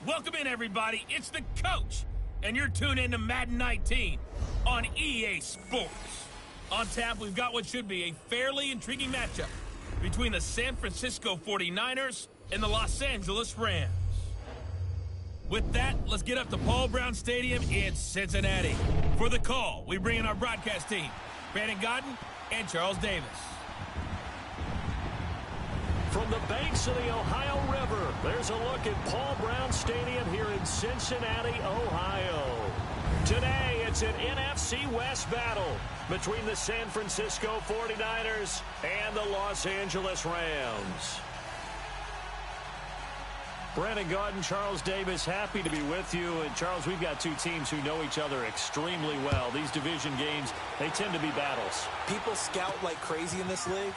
Welcome in, everybody. It's the coach, and you're tuned in to Madden 19 on EA Sports. On tap, we've got what should be a fairly intriguing matchup between the San Francisco 49ers and the Los Angeles Rams. With that, let's get up to Paul Brown Stadium in Cincinnati. For the call, we bring in our broadcast team, Brandon Godden and Charles Davis. From the banks of the Ohio River, there's a look at Paul Brown Stadium here in Cincinnati, Ohio. Today, it's an NFC West battle between the San Francisco 49ers and the Los Angeles Rams. Brandon Godden, Charles Davis, happy to be with you. And, Charles, we've got two teams who know each other extremely well. These division games, they tend to be battles. People scout like crazy in this league,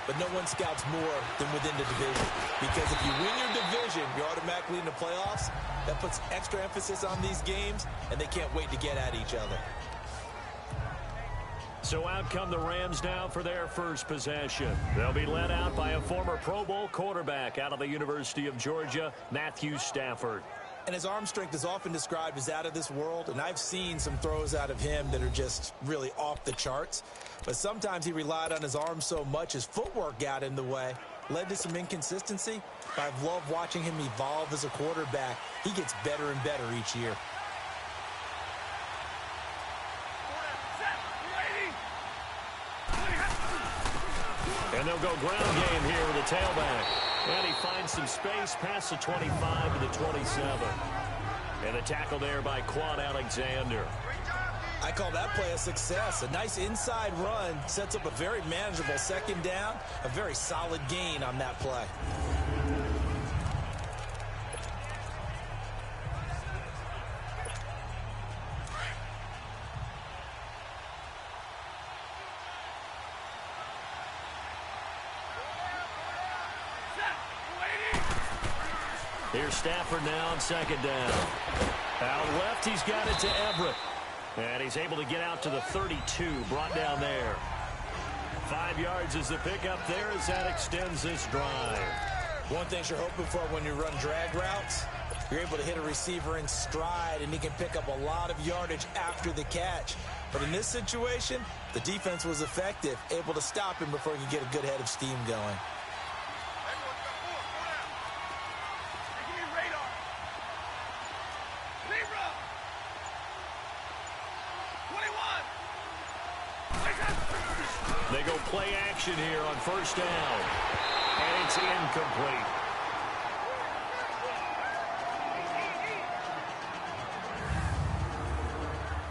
but no one scouts more than within the division. Because if you win your division, you're automatically in the playoffs. That puts extra emphasis on these games, and they can't wait to get at each other. So out come the Rams now for their first possession. They'll be led out by a former Pro Bowl quarterback out of the University of Georgia, Matthew Stafford. And his arm strength is often described as out of this world, and I've seen some throws out of him that are just really off the charts. But sometimes he relied on his arm so much, his footwork got in the way, led to some inconsistency. But I've loved watching him evolve as a quarterback. He gets better and better each year. And they'll go ground game here with a tailback. And he finds some space past the 25 to the 27. And a tackle there by Quan Alexander. I call that play a success. A nice inside run sets up a very manageable second down. A very solid gain on that play. Here's Stafford now on second down. Out left, he's got it to Everett. And he's able to get out to the 32, brought down there. 5 yards is the pickup there as that extends this drive. One thing you're hoping for when you run drag routes, you're able to hit a receiver in stride, and he can pick up a lot of yardage after the catch. But in this situation, the defense was effective, able to stop him before he could get a good head of steam going. They go play action here on first down. And it's incomplete.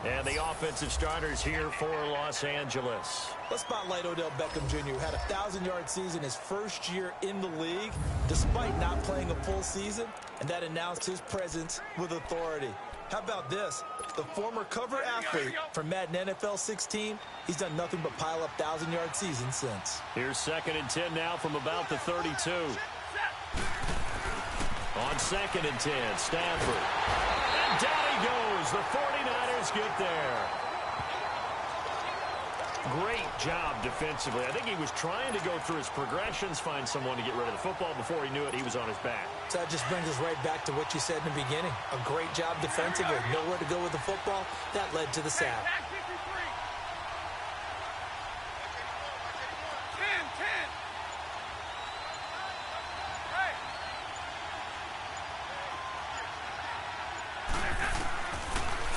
And the offensive starters here for Los Angeles. Let's spotlight Odell Beckham Jr., who had a 1,000-yard season his first year in the league, despite not playing a full season, and that announced his presence with authority. How about this? The former cover athlete from Madden NFL 16, he's done nothing but pile up 1,000-yard seasons since. Here's 2nd and 10 now from about the 32. On 2nd and 10, Stafford. And down he goes. The 49ers get there. Great job defensively. I think he was trying to go through his progressions, find someone to get rid of the football. Before he knew it, he was on his back. So that just brings us right back to what you said in the beginning. A great job defensively. Nowhere to go with the football. That led to the sack.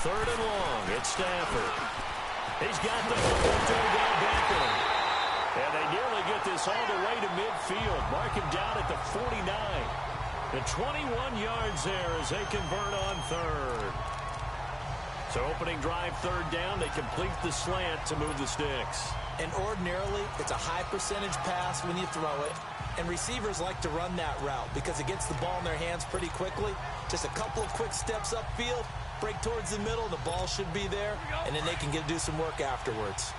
Third and long. It's Stafford. He's got the football to Beckham. And they nearly get this all the way to midfield. Mark him down at the 49. The 21 yards there as they convert on third. So opening drive, third down. They complete the slant to move the sticks. And ordinarily, it's a high percentage pass when you throw it. And receivers like to run that route because it gets the ball in their hands pretty quickly. Just a couple of quick steps upfield. Break towards the middle, the ball should be there, and then they can do some work afterwards.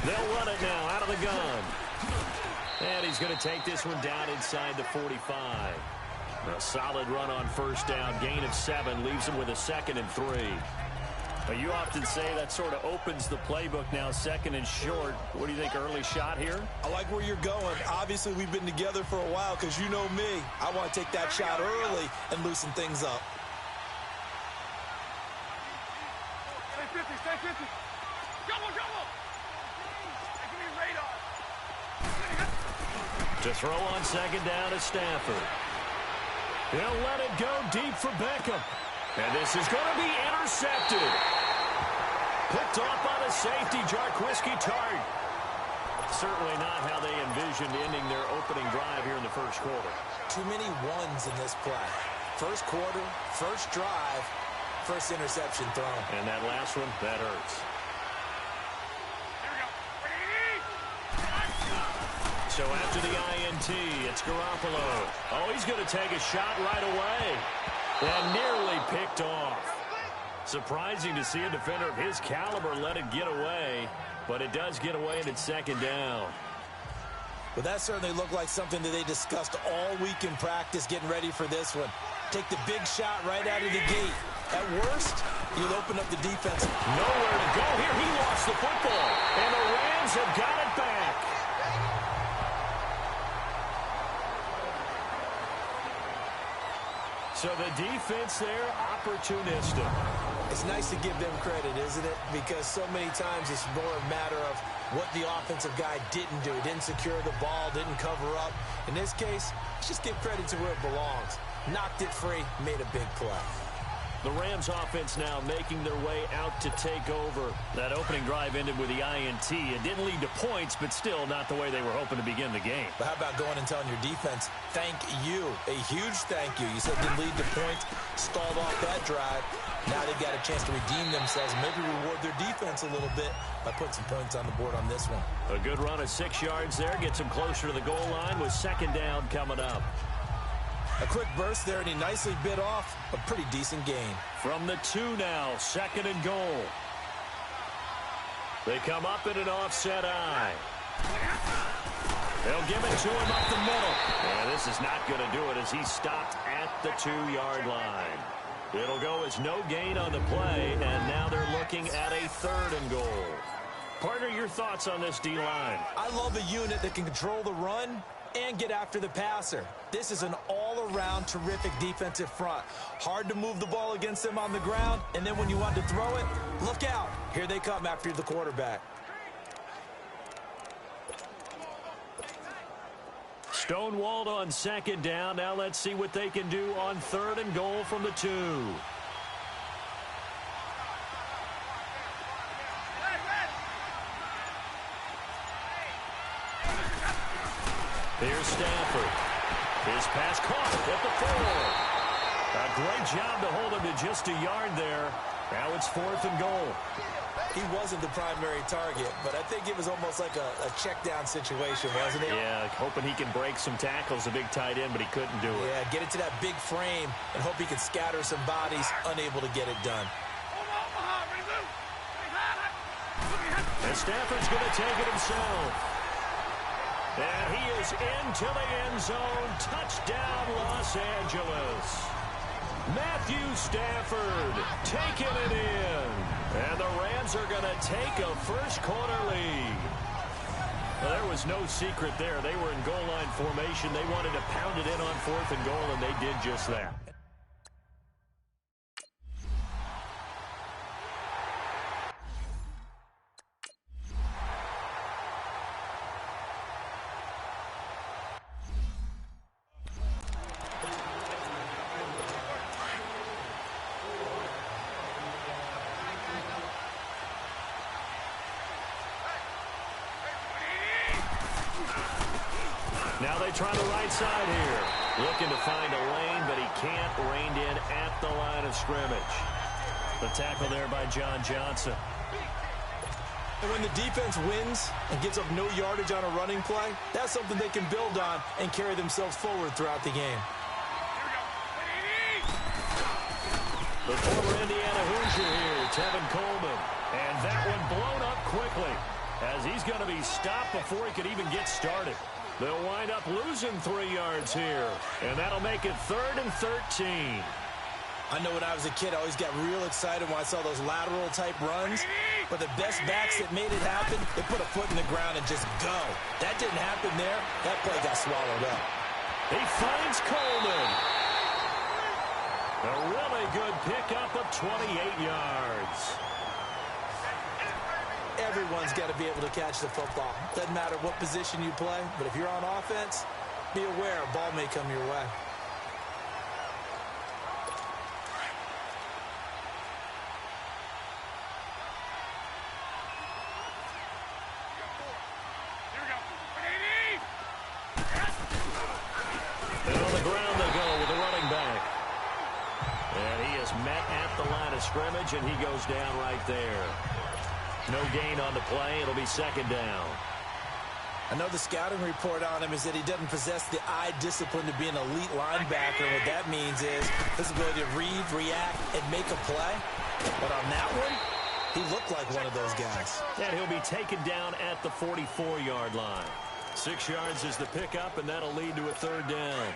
They'll run it now out of the gun. And he's going to take this one down inside the 45. A solid run on first down. Gain of 7 leaves him with a 2nd and 3. You often say that sort of opens the playbook now, second and short. What do you think, early shot here? I like where you're going. Obviously, we've been together for a while because you know me. I want to take that shot early and loosen things up. Stay 50. Double. Give me radar. To throw on second down is Stafford. He'll let it go deep for Beckham. And this is going to be intercepted. Picked off by the safety, Jarquiski Tart. Certainly not how they envisioned ending their opening drive here in the first quarter. Too many ones in this play. First quarter, first drive, first interception thrown. And that last one, that hurts. So after the INT, it's Garoppolo. Oh, he's going to take a shot right away. And nearly picked off. Surprising to see a defender of his caliber let it get away. But it does get away, and it's second down. Well, that certainly looked like something that they discussed all week in practice getting ready for this one. Take the big shot right out of the gate. At worst, you'll open up the defense. Nowhere to go here. He lost the football. And the Rams have got it back. So the defense there, opportunistic. It's nice to give them credit, isn't it? Because so many times it's more a matter of what the offensive guy didn't do. He didn't secure the ball, didn't cover up. In this case, just give credit to where it belongs. Knocked it free, made a big play. The Rams offense now making their way out to take over. That opening drive ended with the INT. It didn't lead to points, but still not the way they were hoping to begin the game. But how about going and telling your defense, thank you, a huge thank you. You said didn't lead to points, stalled off that drive. Now they've got a chance to redeem themselves, maybe reward their defense a little bit by putting some points on the board on this one. A good run of 6 yards there, gets them closer to the goal line with second down coming up. A quick burst there, and he nicely bit off a pretty decent gain. From the 2 now, second and goal. They come up in an offset eye. They'll give it to him up the middle. And this is not going to do it as he stopped at the 2-yard line. It'll go as no gain on the play, and now they're looking at a third and goal. Partner, your thoughts on this D-line? I love a unit that can control the run and get after the passer. This is an all-around terrific defensive front. Hard to move the ball against them on the ground, and then when you want to throw it, look out. Here they come after the quarterback. Stonewalled on second down. Now let's see what they can do on third and goal from the 2. Here's Stafford. His pass caught at the 4. A great job to hold him to just a yard there. Now it's fourth and goal. He wasn't the primary target, but I think it was almost like a check-down situation, wasn't it? Yeah, hoping he can break some tackles, a big tight end, but he couldn't do it. Yeah, get it to that big frame and hope he can scatter some bodies, unable to get it done. And Stafford's going to take it himself. And he is into the end zone. Touchdown, Los Angeles. Matthew Stafford taking it in. And the Rams are going to take a first quarter lead. Well, there was no secret there. They were in goal line formation. They wanted to pound it in on fourth and goal, and they did just that. Now they try the right side here. Looking to find a lane, but he can't. Reined in at the line of scrimmage. The tackle there by John Johnson. And when the defense wins and gives up no yardage on a running play, that's something they can build on and carry themselves forward throughout the game. The former Indiana Hoosier here, Tevin Coleman. And that one blown up quickly as he's going to be stopped before he could even get started. They'll wind up losing 3 yards here, and that'll make it 3rd and 13. I know when I was a kid, I always got real excited when I saw those lateral-type runs. But the best backs that made it happen, they put a foot in the ground and just go. That didn't happen there. That play got swallowed up. He finds Coleman. A really good pickup of 28 yards. Everyone's got to be able to catch the football. Doesn't matter what position you play, but if you're on offense, be aware a ball may come your way. And on the ground they go with the running back. And he is met at the line of scrimmage, and he goes down right there. No gain on the play. It'll be second down. I know the scouting report on him is that he doesn't possess the eye discipline to be an elite linebacker. What that means is his ability to read, react, and make a play. But on that one, he looked like one of those guys. And he'll be taken down at the 44-yard line. 6 yards is the pickup, and that'll lead to a third down.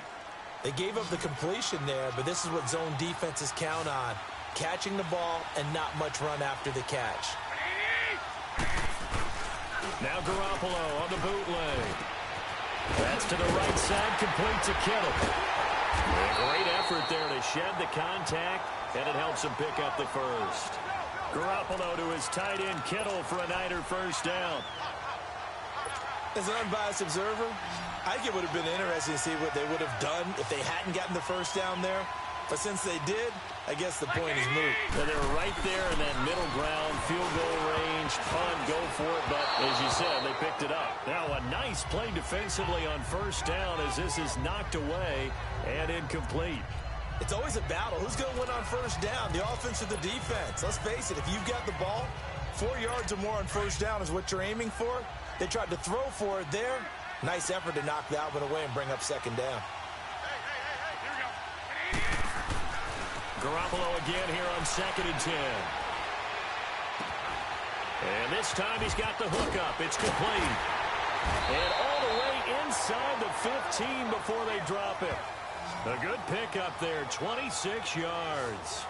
They gave up the completion there, but this is what zone defenses count on. Catching the ball and not much run after the catch. Now Garoppolo on the bootleg. That's to the right side, complete to Kittle. A great effort there to shed the contact, and it helps him pick up the first. Garoppolo to his tight end Kittle for a Niner first down. As an unbiased observer, I think it would have been interesting to see what they would have done if they hadn't gotten the first down there. But since they did, I guess the point is moot. And they were right there in that middle ground, field goal range, punt, go for it. But as you said, they picked it up. Now a nice play defensively on first down as this is knocked away and incomplete. It's always a battle. Who's going to win on first down, the offense or the defense? Let's face it, if you've got the ball, 4 yards or more on first down is what you're aiming for. They tried to throw for it there. Nice effort to knock that one away and bring up second down. Garoppolo again here on 2nd and 10. And this time he's got the hook up. It's complete. And all the way inside the 15 before they drop it. A good pickup there, 26 yards.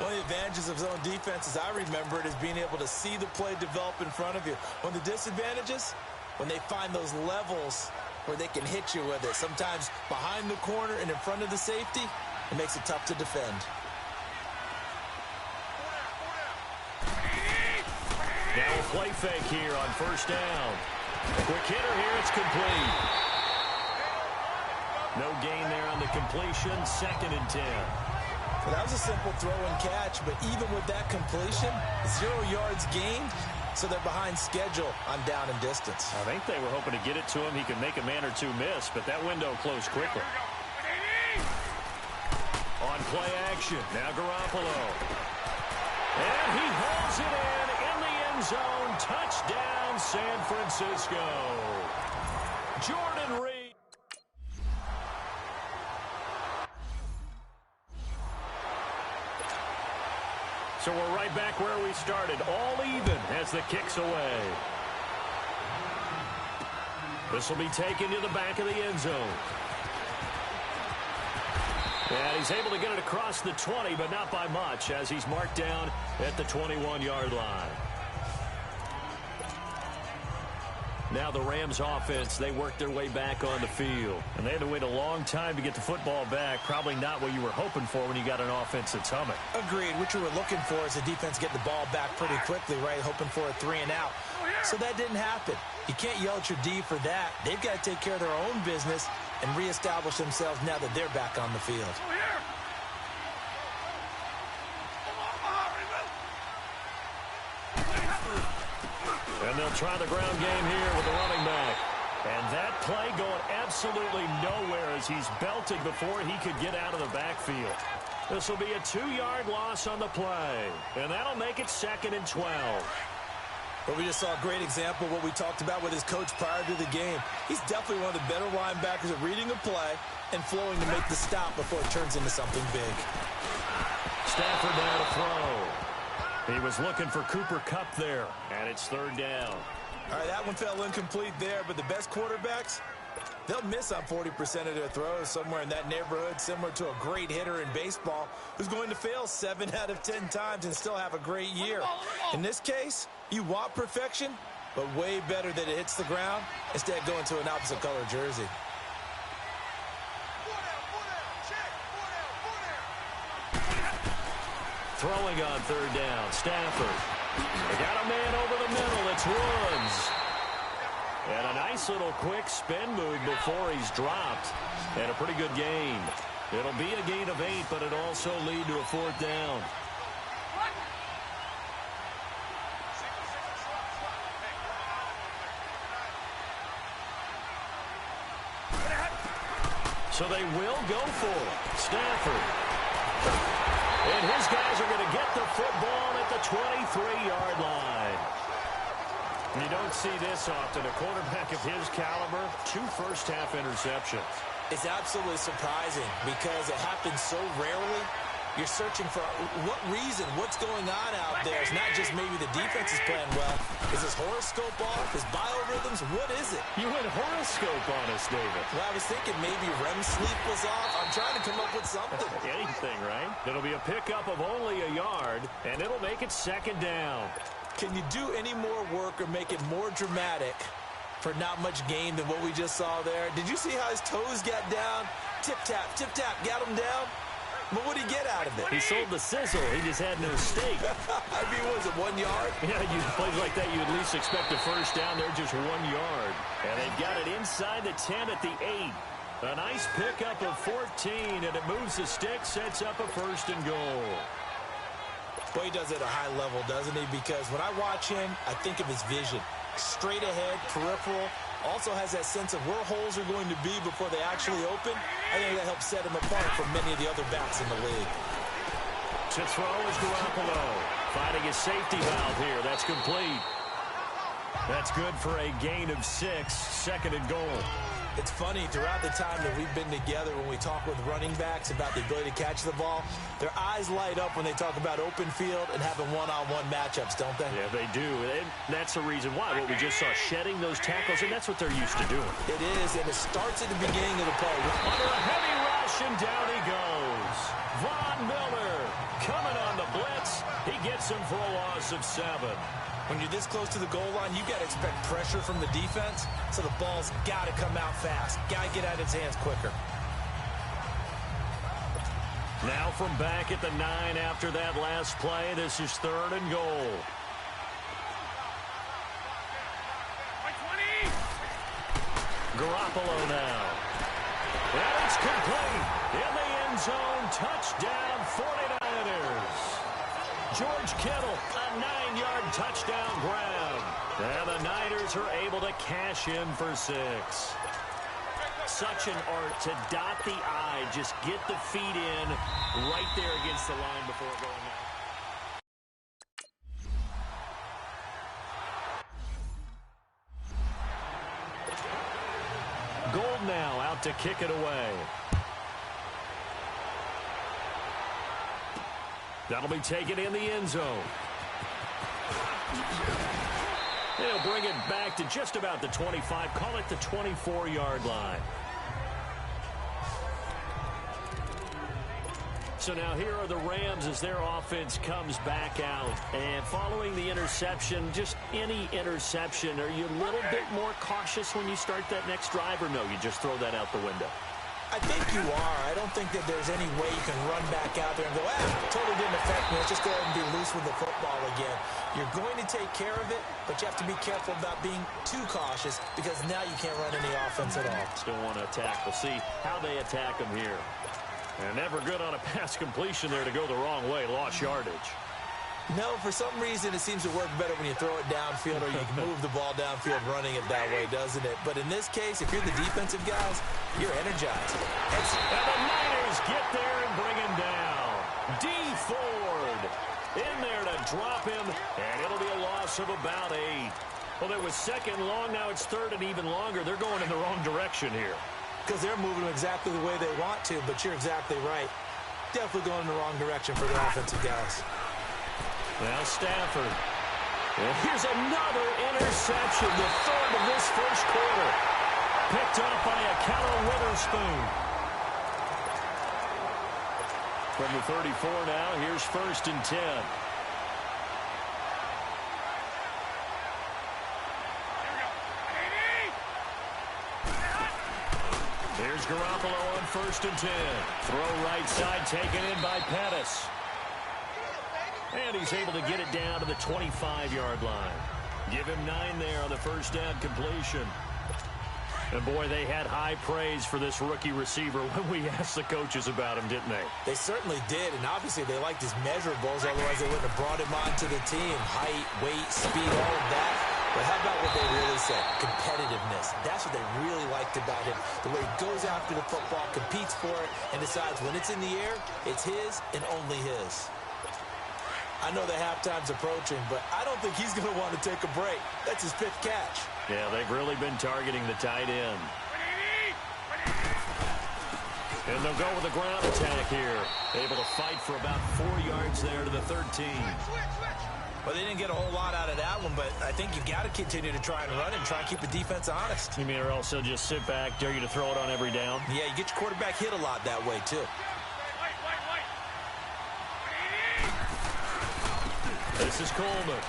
One of the advantages of zone defense, as I remember it, is being able to see the play develop in front of you. One of the disadvantages, when they find those levels where they can hit you with it, sometimes behind the corner and in front of the safety, it makes it tough to defend. Now a play fake here on first down. Quick hitter here, it's complete. No gain there on the completion, 2nd and 10. Well, that was a simple throw and catch, but even with that completion, 0 yards gained, so they're behind schedule on down and distance. I think they were hoping to get it to him. He could make a man or two miss, but that window closed quickly. On play action, now Garoppolo. And he holds it in the end zone. Touchdown, San Francisco. Jordan Reed. So we're right back where we started, all even as the kick's away. This will be taken to the back of the end zone. And he's able to get it across the 20, but not by much, as he's marked down at the 21-yard line. Now the Rams offense, they worked their way back on the field. And they had to wait a long time to get the football back. Probably not what you were hoping for when you got an offense that's humming. Agreed. What you were looking for is the defense getting the ball back pretty quickly, right? Hoping for a 3 and out. So that didn't happen. You can't yell at your D for that. They've got to take care of their own business and reestablish themselves now that they're back on the field. And they'll try the ground game here with the running back. And that play going absolutely nowhere as he's belted before he could get out of the backfield. This will be a 2-yard loss on the play. And that'll make it 2nd and 12. But we just saw a great example of what we talked about with his coach prior to the game. He's definitely one of the better linebackers at reading a play and flowing to make the stop before it turns into something big. Stafford now to throw. He was looking for Cooper Kupp there, and it's 3rd down. All right, that one fell incomplete there, but the best quarterbacks, They'll miss on 40% of their throws, somewhere in that neighborhood, similar to a great hitter in baseball who's going to fail 7 out of 10 times and still have a great year. In this case, you want perfection, but way better that it hits the ground instead going to an opposite color jersey. Throwing on third down, Stafford. They got a man over the middle. It's Woods. And a nice little quick spin move before he's dropped. And a pretty good gain. It'll be a gain of 8, but it'll also lead to a 4th down. So they will go for it. Stafford. And his guys are going to get the football at the 23-yard line. You don't see this often. A quarterback of his caliber, 2 first-half interceptions. It's absolutely surprising because it happens so rarely. You're searching for what reason, what's going on out there. It's not just maybe the defense is playing well. Is his horoscope off? His biorhythms? What is it? You went horoscope on us, David. Well, I was thinking maybe REM sleep was off. I'm trying to come up with something. Anything, right? It'll be a pickup of only a yard, and it'll make it 2nd down. Can you do any more work or make it more dramatic for not much gain than what we just saw there? Did you see how his toes got down? Tip-tap, got him down. But what did he get out of it? He sold the sizzle. He just had no steak. I mean, was it 1 yard? Yeah, you plays like that, you at least expect a first down. They're just 1 yard. And they've got it inside the 10 at the 8. A nice pickup of 14, and it moves the stick, sets up a 1st and goal. Boy, he does it at a high level, doesn't he? Because when I watch him, I think of his vision. Straight ahead, peripheral. Also has that sense of where holes are going to be before they actually open. I think that helps set him apart from many of the other backs in the league. To throw is Garoppolo. Finding his safety valve here. That's complete. That's good for a gain of 6. 2nd and goal. It's funny, throughout the time that we've been together, when we talk with running backs about the ability to catch the ball, their eyes light up when they talk about open field and having one-on-one matchups, don't they? Yeah, they do. And that's the reason why. What we just saw, shedding those tackles, and that's what they're used to doing. It is, and it starts at the beginning of the play. Under a heavy rush, and down he goes. Von Miller coming on the blitz. He gets him for a loss of 7. When you're this close to the goal line, you got to expect pressure from the defense, so the ball's got to come out fast. Got to get out of his hands quicker. Now from back at the 9 after that last play, this is 3rd and goal. 20. Garoppolo now. And it's complete. In the end zone, touchdown 49ers. George Kittle, a 9-yard touchdown grab. And the Niners are able to cash in for 6. Such an art to dot the I, just get the feet in right there against the line before going out. Gold now out to kick it away. That'll be taken in the end zone. They'll bring it back to just about the 25. Call it the 24-yard line. So now here are the Rams as their offense comes back out. And following the interception, just any interception, are you a little bit more cautious when you start that next drive, or no, you just throw that out the window? I think you are. I don't think that there's any way you can run back out there and go, totally didn't affect me. Let's just go ahead and be loose with the football again. You're going to take care of it, but you have to be careful about being too cautious because now you can't run any offense at all. Still want to attack. We'll see how they attack them here. And never good on a pass completion there to go the wrong way. Lost yardage. No, for some reason it seems to work better when you throw it downfield or you can move the ball downfield running it that way, doesn't it? But in this case, if you're the defensive guys, you're energized. And the Niners get there and bring him down. D. Ford in there to drop him, and it'll be a loss of about 8. Well, it was 2nd long. Now it's 3rd and even longer. They're going in the wrong direction here. Because they're moving exactly the way they want to, but you're exactly right. Definitely going in the wrong direction for the offensive guys. Now Stafford. And here's another interception, the 3rd of this first quarter. picked off by a Keller Witherspoon. From the 34 now, here's 1st and 10. Here's Garoppolo on 1st and 10. Throw right side taken in by Pettis. And he's able to get it down to the 25-yard line. Give him 9 there on the first down completion. And, boy, they had high praise for this rookie receiver when we asked the coaches about him, didn't they? They certainly did, and obviously they liked his measurables, otherwise they wouldn't have brought him onto the team. Height, weight, speed, all of that. But how about what they really said? Competitiveness. That's what they really liked about him. The way he goes after the football, competes for it, and decides when it's in the air, it's his and only his. I know the halftime's approaching, but I don't think he's going to want to take a break. That's his 5th catch. Yeah, they've really been targeting the tight end. And they'll go with a ground attack here. Able to fight for about 4 yards there to the 13. Well, they didn't get a whole lot out of that one, but I think you've got to continue to try and run and try and keep the defense honest. You mean or else they'll just sit back, dare you to throw it on every down? Yeah, you get your quarterback hit a lot that way, too. This is Coleman.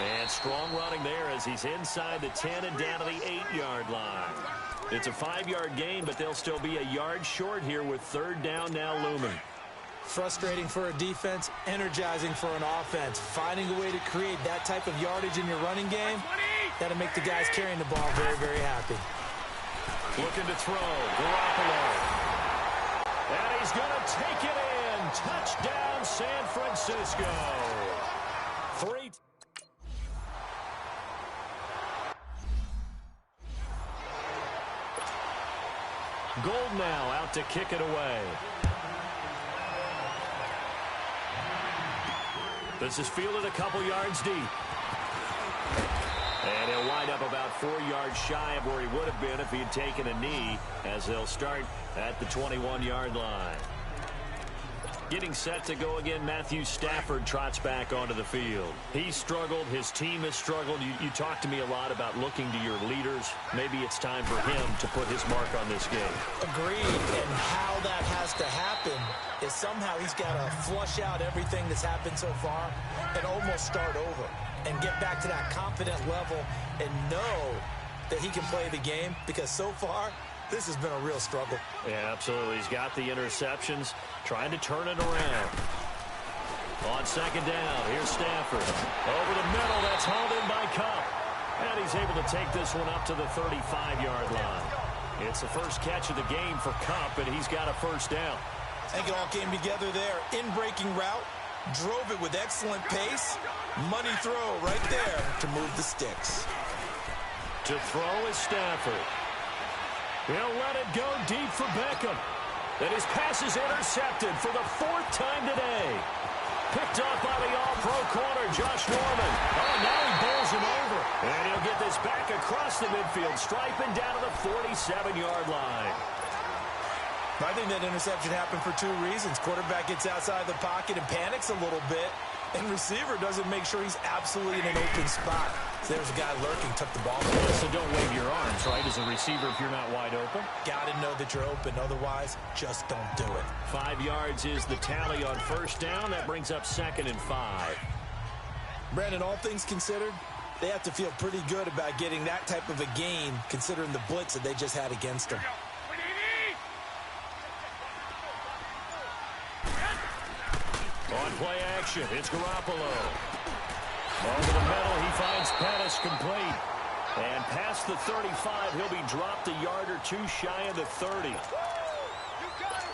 And strong running there as he's inside the 10 and down to the 8-yard line. It's a 5-yard gain, but they'll still be a yard short here with 3rd down now looming. Frustrating for a defense, energizing for an offense. Finding a way to create that type of yardage in your running game, that'll make the guys carrying the ball very, very happy. Looking to throw, Garoppolo. And he's going to take it in. Touchdown, San Francisco. 3. Gold now out to kick it away. This is fielded a couple yards deep. And he'll wind up about 4 yards shy of where he would have been if he had taken a knee, as they'll start at the 21-yard line. Getting set to go again, Matthew Stafford trots back onto the field. He's struggled. His team has struggled. You talk to me a lot about looking to your leaders. Maybe it's time for him to put his mark on this game. Agreed. And how that has to happen is somehow he's got to flush out everything that's happened so far and almost start over and get back to that confident level and know that he can play the game, because so far this has been a real struggle. Yeah, absolutely. He's got the interceptions, trying to turn it around. On 2nd down, here's Stafford. Over the middle, that's hauled in by Cup. And he's able to take this one up to the 35-yard line. It's the first catch of the game for Cup, and he's got a 1st down. I think it all came together there. In-breaking route, drove it with excellent pace. Money throw right there to move the sticks. To throw is Stafford. He'll let it go deep for Beckham. And his pass is intercepted for the 4th time today. Picked off by the all-pro corner, Josh Norman. Oh, now he bowls him over. And he'll get this back across the midfield, striping down to the 47-yard line. I think that interception happened for 2 reasons. Quarterback gets outside the pocket and panics a little bit, and receiver doesn't make sure he's absolutely in an open spot. So there's a guy lurking, took the ball. So don't wave your arms, right, as a receiver if you're not wide open? Got to know that you're open. Otherwise, just don't do it. 5 yards is the tally on 1st down. That brings up 2nd and 5. Brandon, all things considered, they have to feel pretty good about getting that type of a gain, considering the blitz that they just had against them. On play action, it's Garoppolo. Over the middle, he finds Pettis complete. And past the 35, he'll be dropped a yard or 2 shy of the 30.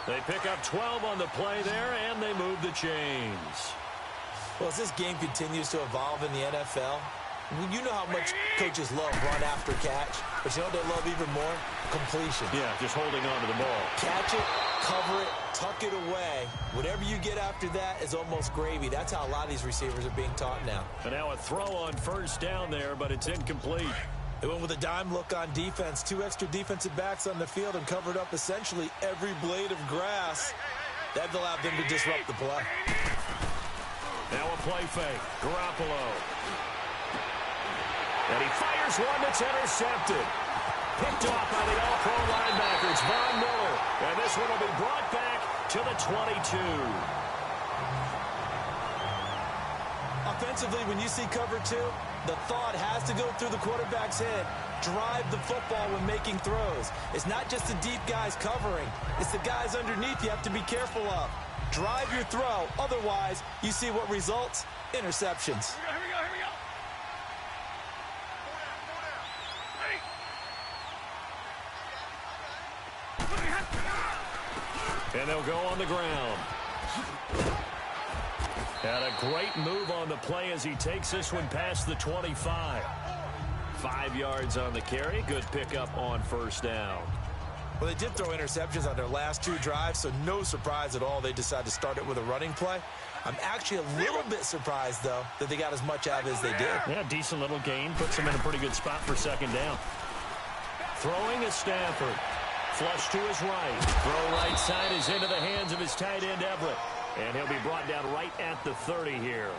They pick up 12 on the play there, and they move the chains. Well, as this game continues to evolve in the NFL, you know how much coaches love run after catch, but you know what they love even more? Completion. Yeah, just holding on to the ball. Catch it, cover it, tuck it away. Whatever you get after that is almost gravy. That's how a lot of these receivers are being taught now. And now a throw on 1st down there, but it's incomplete. They went with a dime look on defense. 2 extra defensive backs on the field and covered up essentially every blade of grass. That allowed them to disrupt the play. Now a play fake. Garoppolo. And he fires one that's intercepted. Picked off by the All-Pro linebacker. It's Von Miller. And this one will be brought back to the 22. Offensively, when you see cover two, the thought has to go through the quarterback's head. Drive the football when making throws. It's not just the deep guys covering. It's the guys underneath you have to be careful of. Drive your throw. Otherwise, you see what results? Interceptions. Here we go. And they'll go on the ground. And a great move on the play as he takes this one past the 25. 5 yards on the carry. Good pickup on first down. Well, they did throw interceptions on their last 2 drives, so no surprise at all they decided to start it with a running play. I'm actually a little bit surprised, though, that they got as much out of it as they did. Yeah, decent little gain. Puts them in a pretty good spot for second down. Throwing is Stafford. Flush to his right. Throw right side is into the hands of his tight end, Everett. And he'll be brought down right at the 30 here.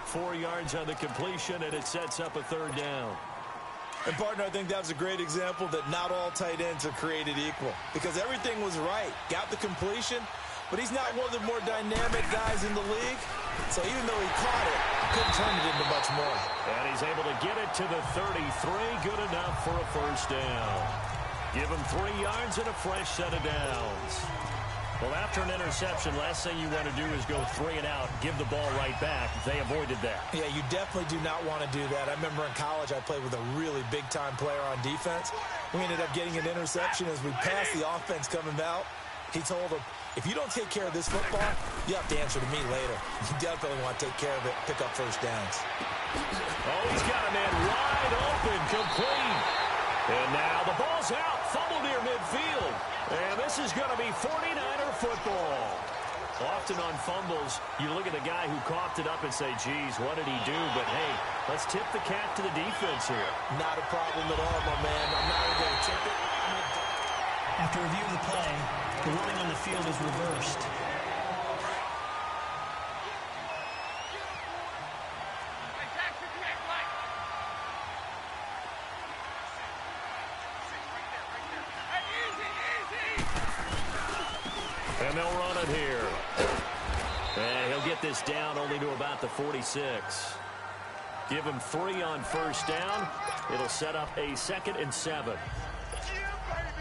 4 yards on the completion, and it sets up a third down. And, partner, I think that was a great example that not all tight ends are created equal. Because everything was right. Got the completion, but he's not one of the more dynamic guys in the league. So even though he caught it, couldn't turn it into much more. And he's able to get it to the 33. Good enough for a first down. Give him 3 yards and a fresh set of downs. Well, after an interception, last thing you want to do is go 3 and out, give the ball right back. They avoided that. Yeah, you definitely do not want to do that. I remember in college I played with a really big-time player on defense. We ended up getting an interception as we passed the offense coming out. He told him, if you don't take care of this football, you have to answer to me later. You definitely want to take care of it, pick up first downs. Oh, he's got a man wide open, complete. And now the ball's out, fumble near midfield. And this is going to be 49er football. Often on fumbles, you look at the guy who coughed it up and say, geez, what did he do? But, hey, let's tip the cap to the defense here. Not a problem at all, my man. I'm not even going to tip it. After review of the play, the ruling on the field is reversed. And they'll run it here. And he'll get this down only to about the 46. Give him 3 on first down. It'll set up a 2nd and 7.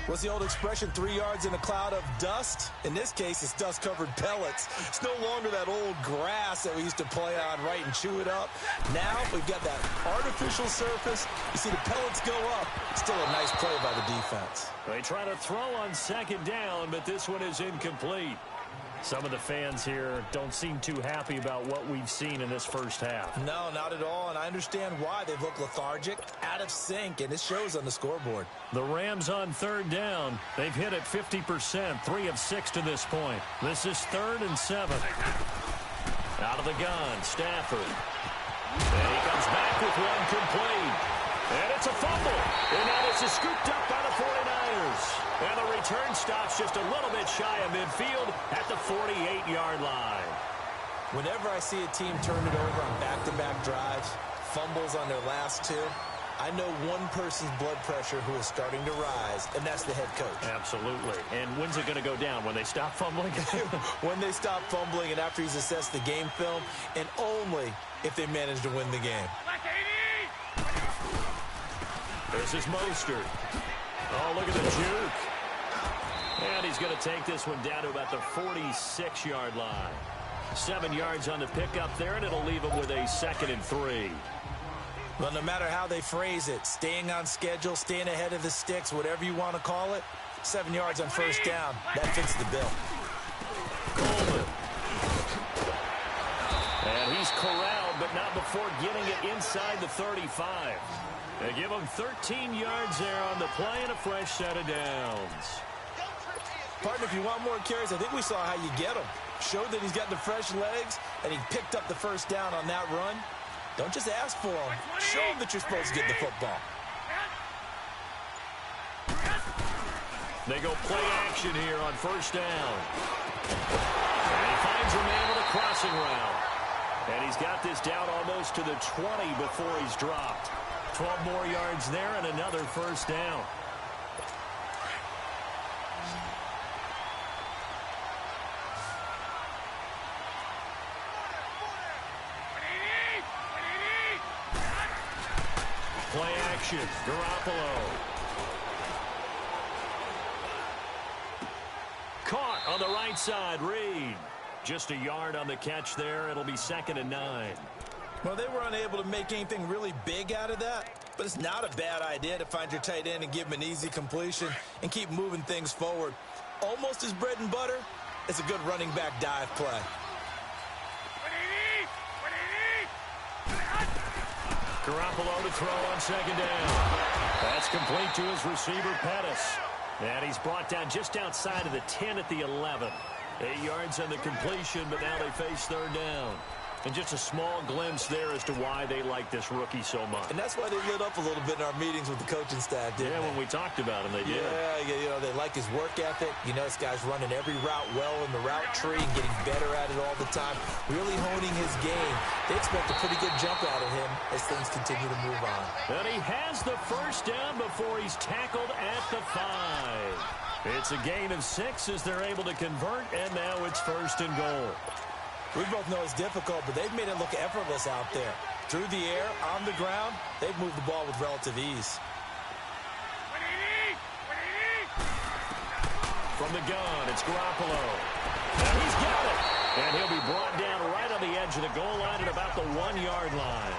What's the old expression, 3 yards in a cloud of dust? In this case, it's dust-covered pellets. It's no longer that old grass that we used to play on, right, and chew it up. Now we've got that artificial surface. You see the pellets go up. Still a nice play by the defense. They try to throw on 2nd down, but this one is incomplete. Some of the fans here don't seem too happy about what we've seen in this first half. No, not at all, and I understand why. They've looked lethargic, out of sync, and it shows on the scoreboard. The Rams on 3rd down. They've hit it 50%, 3 of 6 to this point. This is 3rd and 7. Out of the gun, Stafford. And he comes back with one complete. And it's a fumble. And now this is scooped up by the 49ers. And the return stops just a little bit shy of midfield at the 48-yard line. Whenever I see a team turn it over on back-to-back drives, fumbles on their last 2, I know one person's blood pressure who is starting to rise, and that's the head coach. Absolutely. And when's it going to go down? When they stop fumbling? When they stop fumbling and after he's assessed the game film, and only if they manage to win the game. This is Mostert. Oh, look at the juke. And he's going to take this one down to about the 46-yard line. 7 yards on the pickup there, and it'll leave him with a 2nd and 3. Well, no matter how they phrase it, staying on schedule, staying ahead of the sticks, whatever you want to call it, 7 yards on first down, that fits the bill. Coleman. And he's corralled, but not before getting it inside the 35. They give him 13 yards there on the play and a fresh set of downs. Partner, if you want more carries, I think we saw how you get them. Showed that he's got the fresh legs, and he picked up the first down on that run. Don't just ask for them. Show them that you're supposed to get the football. They go play action here on first down. And he finds a man with a crossing route. And he's got this down almost to the 20 before he's dropped. 12 more yards there and another first down. Play action, Garoppolo. Caught on the right side, Reed. Just a yard on the catch there. It'll be 2nd and 9. Well, they were unable to make anything really big out of that, but it's not a bad idea to find your tight end and give him an easy completion and keep moving things forward. Almost his bread and butter. It's a good running back dive play. Garoppolo to throw on 2nd down. That's complete to his receiver, Pettis. And he's brought down just outside of the 10 at the 11. 8 yards on the completion, but now they face 3rd down. And just a small glimpse there as to why they like this rookie so much. And that's why they lit up a little bit in our meetings with the coaching staff, didn't they? When we talked about him, they did. Yeah, they like his work ethic. You know, this guy's running every route well in the route tree and getting better at it all the time, really honing his game. They expect a pretty good jump out of him as things continue to move on. And he has the first down before he's tackled at the 5. It's a gain of 6 as they're able to convert, and now it's 1st and goal. We both know it's difficult, but they've made it look effortless out there. Through the air, on the ground, they've moved the ball with relative ease. From the gun, it's Garoppolo. And he's got it. And he'll be brought down right on the edge of the goal line at about the 1-yard line.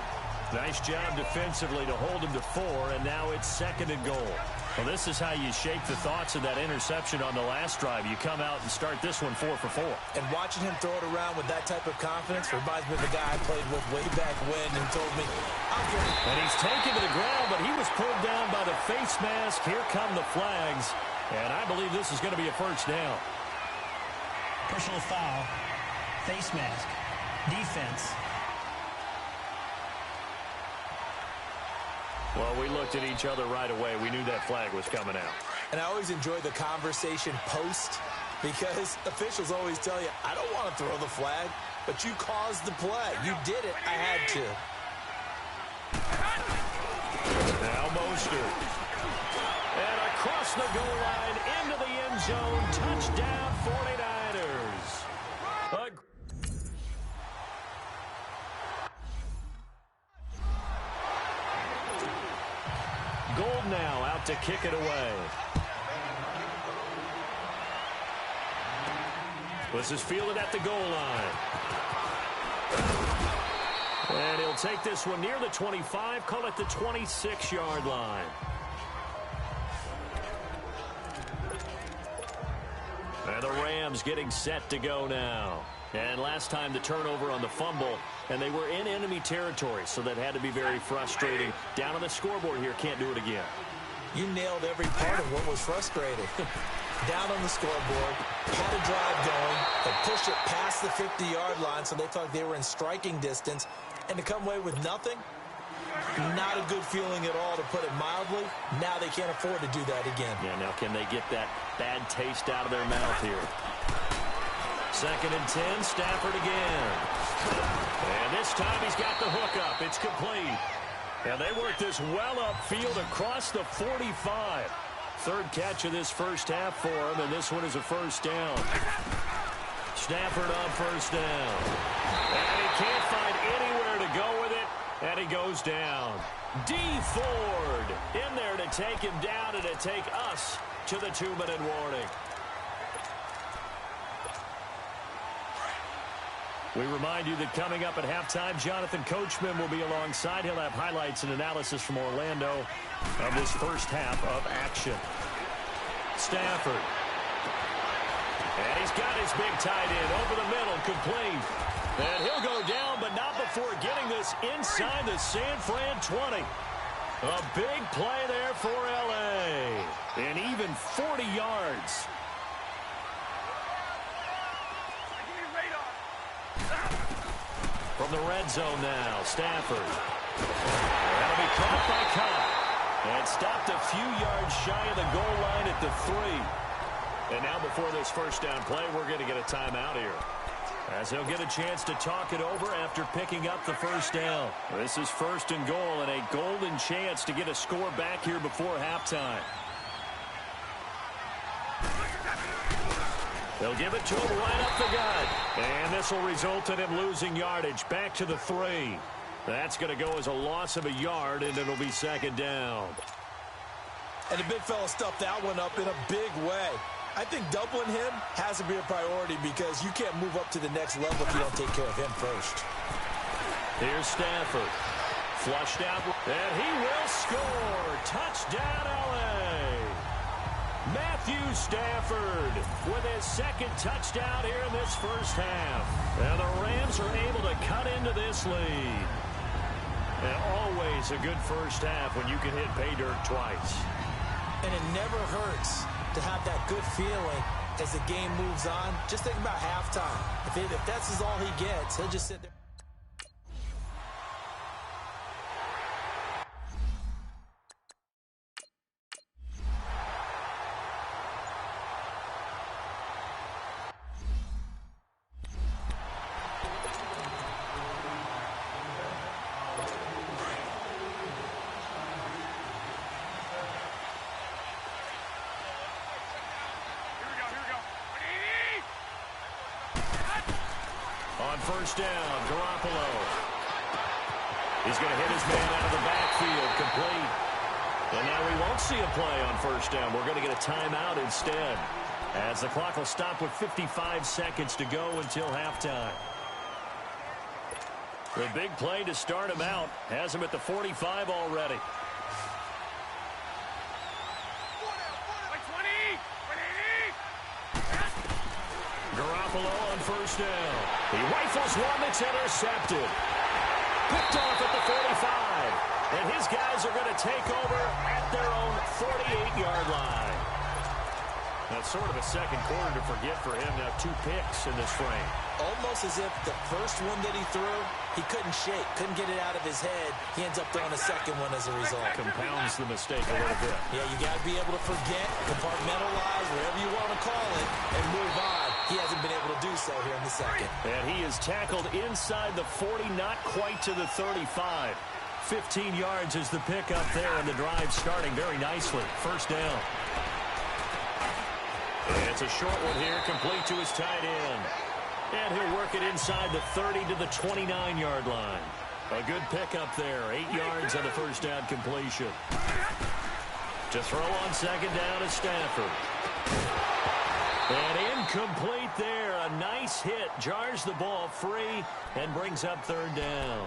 Nice job defensively to hold him to 4, and now it's 2nd and goal. Well, this is how you shape the thoughts of that interception on the last drive. You come out and start this one 4 for 4. And watching him throw it around with that type of confidence reminds me of the guy I played with way back when and told me, I'll get it. And he's taken to the ground, but he was pulled down by the face mask. Here come the flags. And I believe this is going to be a first down. Personal foul. Face mask. Defense. Well, we looked at each other right away. We knew that flag was coming out. And I always enjoy the conversation post because officials always tell you, I don't want to throw the flag, but you caused the play. You did it. I had to. Now Mostert. And across the goal line into the end zone. Touchdown 49ers. Gold now out to kick it away. This is fielded at the goal line. And he'll take this one near the 25, call it the 26-yard line. And the Rams getting set to go now. And last time the turnover on the fumble, and they were in enemy territory, so that had to be very frustrating. Down on the scoreboard here, can't do it again. You nailed every part of what was frustrating. Down on the scoreboard, had a drive going, had pushed it past the 50-yard line, so they thought they were in striking distance, and to come away with nothing, not a good feeling at all, to put it mildly. Now they can't afford to do that again. Yeah, now can they get that bad taste out of their mouth here? 2nd and 10, Stafford again. And this time he's got the hook up. It's complete. And they work this well upfield across the 45. 3rd catch of this first half for him, and this one is a first down. Stafford on first down. And he can't find anywhere to go with it, and he goes down. D. Ford in there to take him down and to take us to the 2-minute warning. We remind you that coming up at halftime, Jonathan Coachman will be alongside. He'll have highlights and analysis from Orlando of this first half of action. Stafford. And he's got his big tight end over the middle, complete. And he'll go down, but not before getting this inside the San Fran 20. A big play there for L.A. And even 40 yards. From the red zone now, Stafford. That'll be caught by Cobb. And stopped a few yards shy of the goal line at the 3. And now before this first down play, we're going to get a timeout here. As he'll get a chance to talk it over after picking up the first down. This is 1st and goal and a golden chance to get a score back here before halftime. They'll give it to him right up the gut. And this will result in him losing yardage back to the 3. That's going to go as a loss of a yard, and it'll be 2nd down. And the big fella stuffed that one up in a big way. I think doubling him has to be a priority because you can't move up to the next level if you don't take care of him first. Here's Stafford. Flushed out, and he will score. Touchdown, L.A. Matthew Stafford with his 2nd touchdown here in this first half. And the Rams are able to cut into this lead. And always a good first half when you can hit pay dirt twice. And it never hurts to have that good feeling as the game moves on. Just think about halftime. If that's all he gets, he'll just sit there. On first down, Garoppolo. He's going to hit his man out of the backfield, complete. And now we won't see a play on first down. We're going to get a timeout instead, as the clock will stop with 55 seconds to go until halftime. The big play to start him out has him at the 45 already. Garoppolo on first down. He rifles one that's intercepted. Picked off at the 45. And his guys are going to take over at their own 48-yard line. That's sort of a second quarter to forget for him. Now 2 picks in this frame. Almost as if the first one that he threw, he couldn't shake, couldn't get it out of his head. He ends up throwing a second one as a result. Compounds the mistake a little bit. Yeah, you got to be able to forget, compartmentalize, whatever you want to call it, and move on. He hasn't been able to do so here in the second. And he is tackled inside the 40, not quite to the 35. 15 yards is the pickup there, and the drive starting very nicely. First down. And it's a short one here, complete to his tight end. And he'll work it inside the 30 to the 29-yard line. A good pickup there, 8 yards on the first down completion. To throw on second down is Stafford. And incomplete there. A nice hit. Jars the ball free and brings up third down.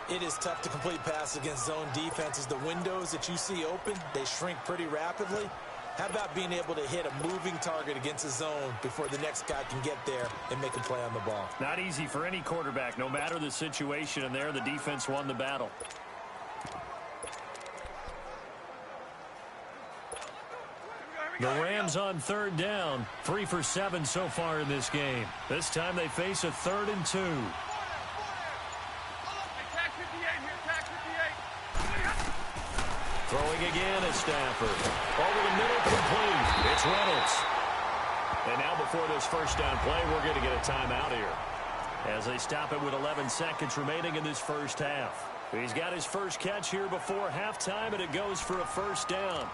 It is tough to complete passes against zone defenses. The windows that you see open, they shrink pretty rapidly. How about being able to hit a moving target against a zone before the next guy can get there and make a play on the ball? Not easy for any quarterback, no matter the situation, and there the defense won the battle. The Rams on third down, 3 for 7 so far in this game. This time they face a 3rd and 2. Throwing again is Stafford. Over the middle, complete. It's Reynolds. And now before this first down play, we're going to get a timeout here, as they stop it with 11 seconds remaining in this first half. He's got his first catch here before halftime, and it goes for a first down.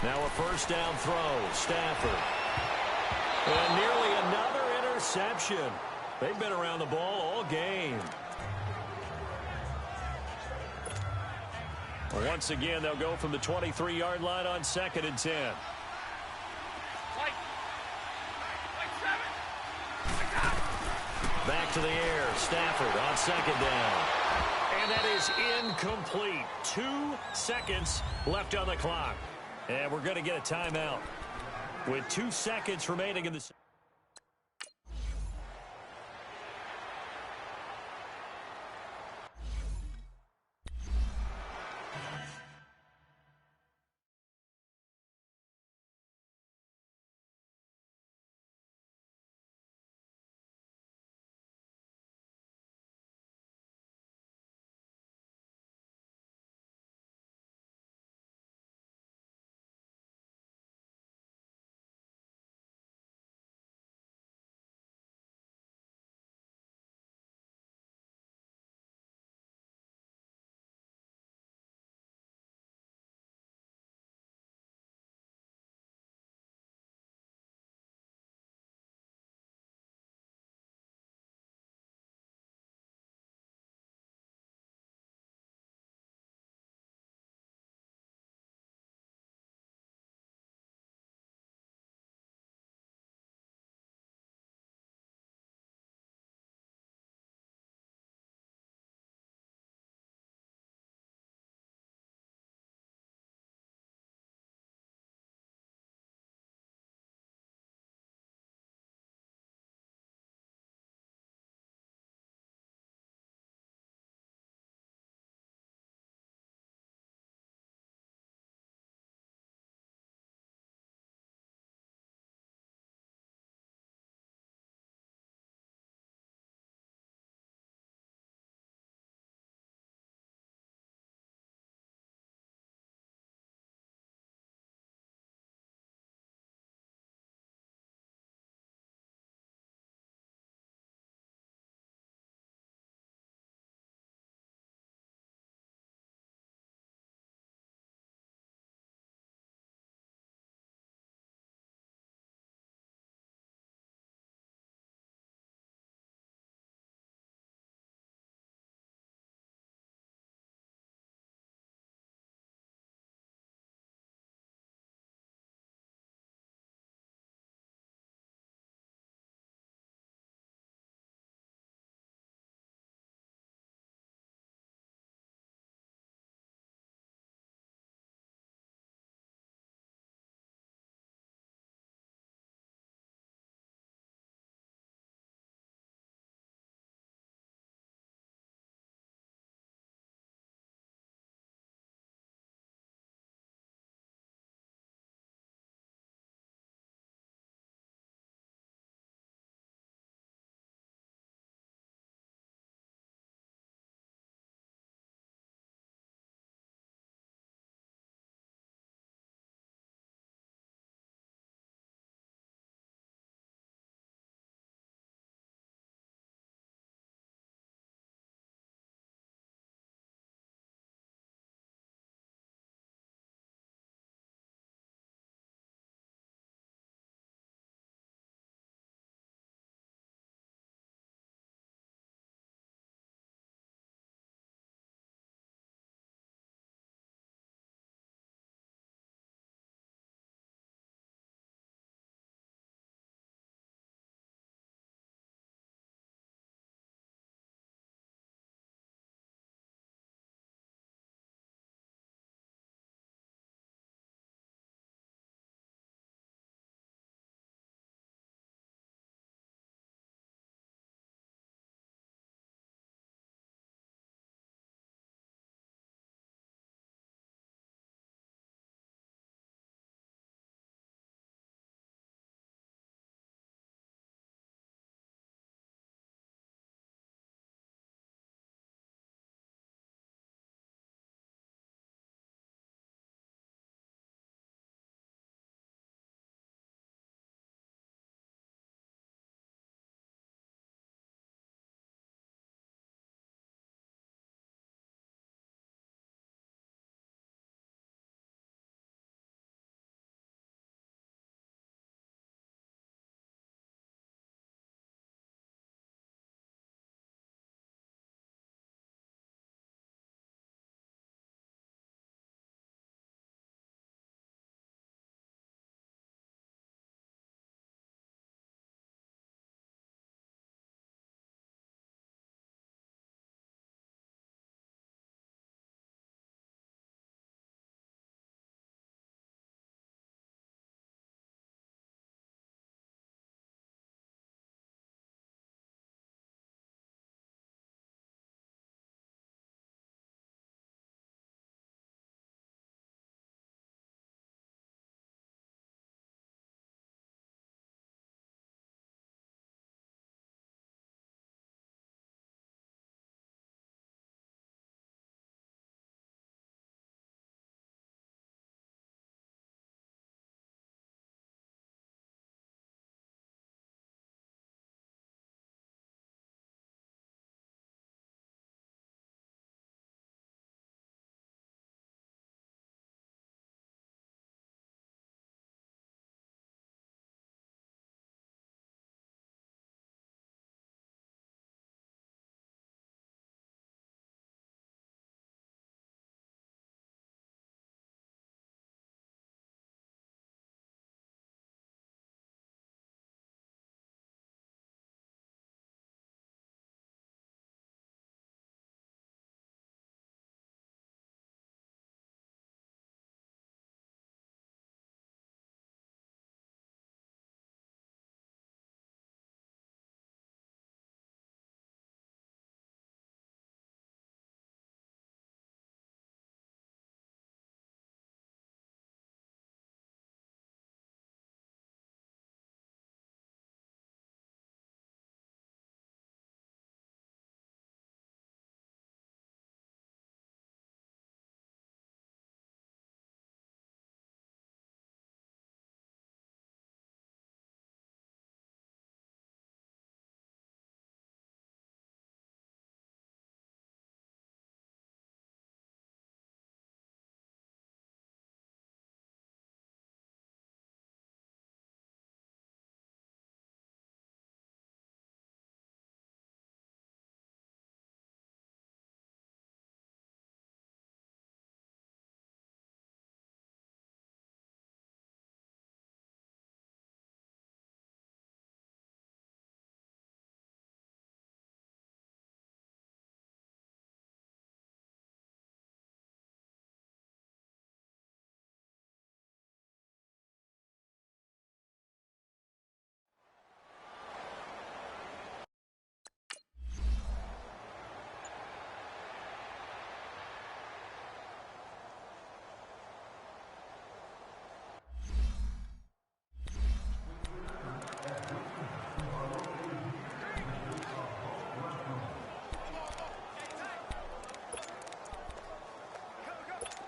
Now a first down throw, Stafford. And nearly another interception. They've been around the ball all game. Once again, they'll go from the 23-yard line on 2nd and 10. Back to the air, Stafford on second down. And that is incomplete. 2 seconds left on the clock. And we're going to get a timeout with 2 seconds remaining in the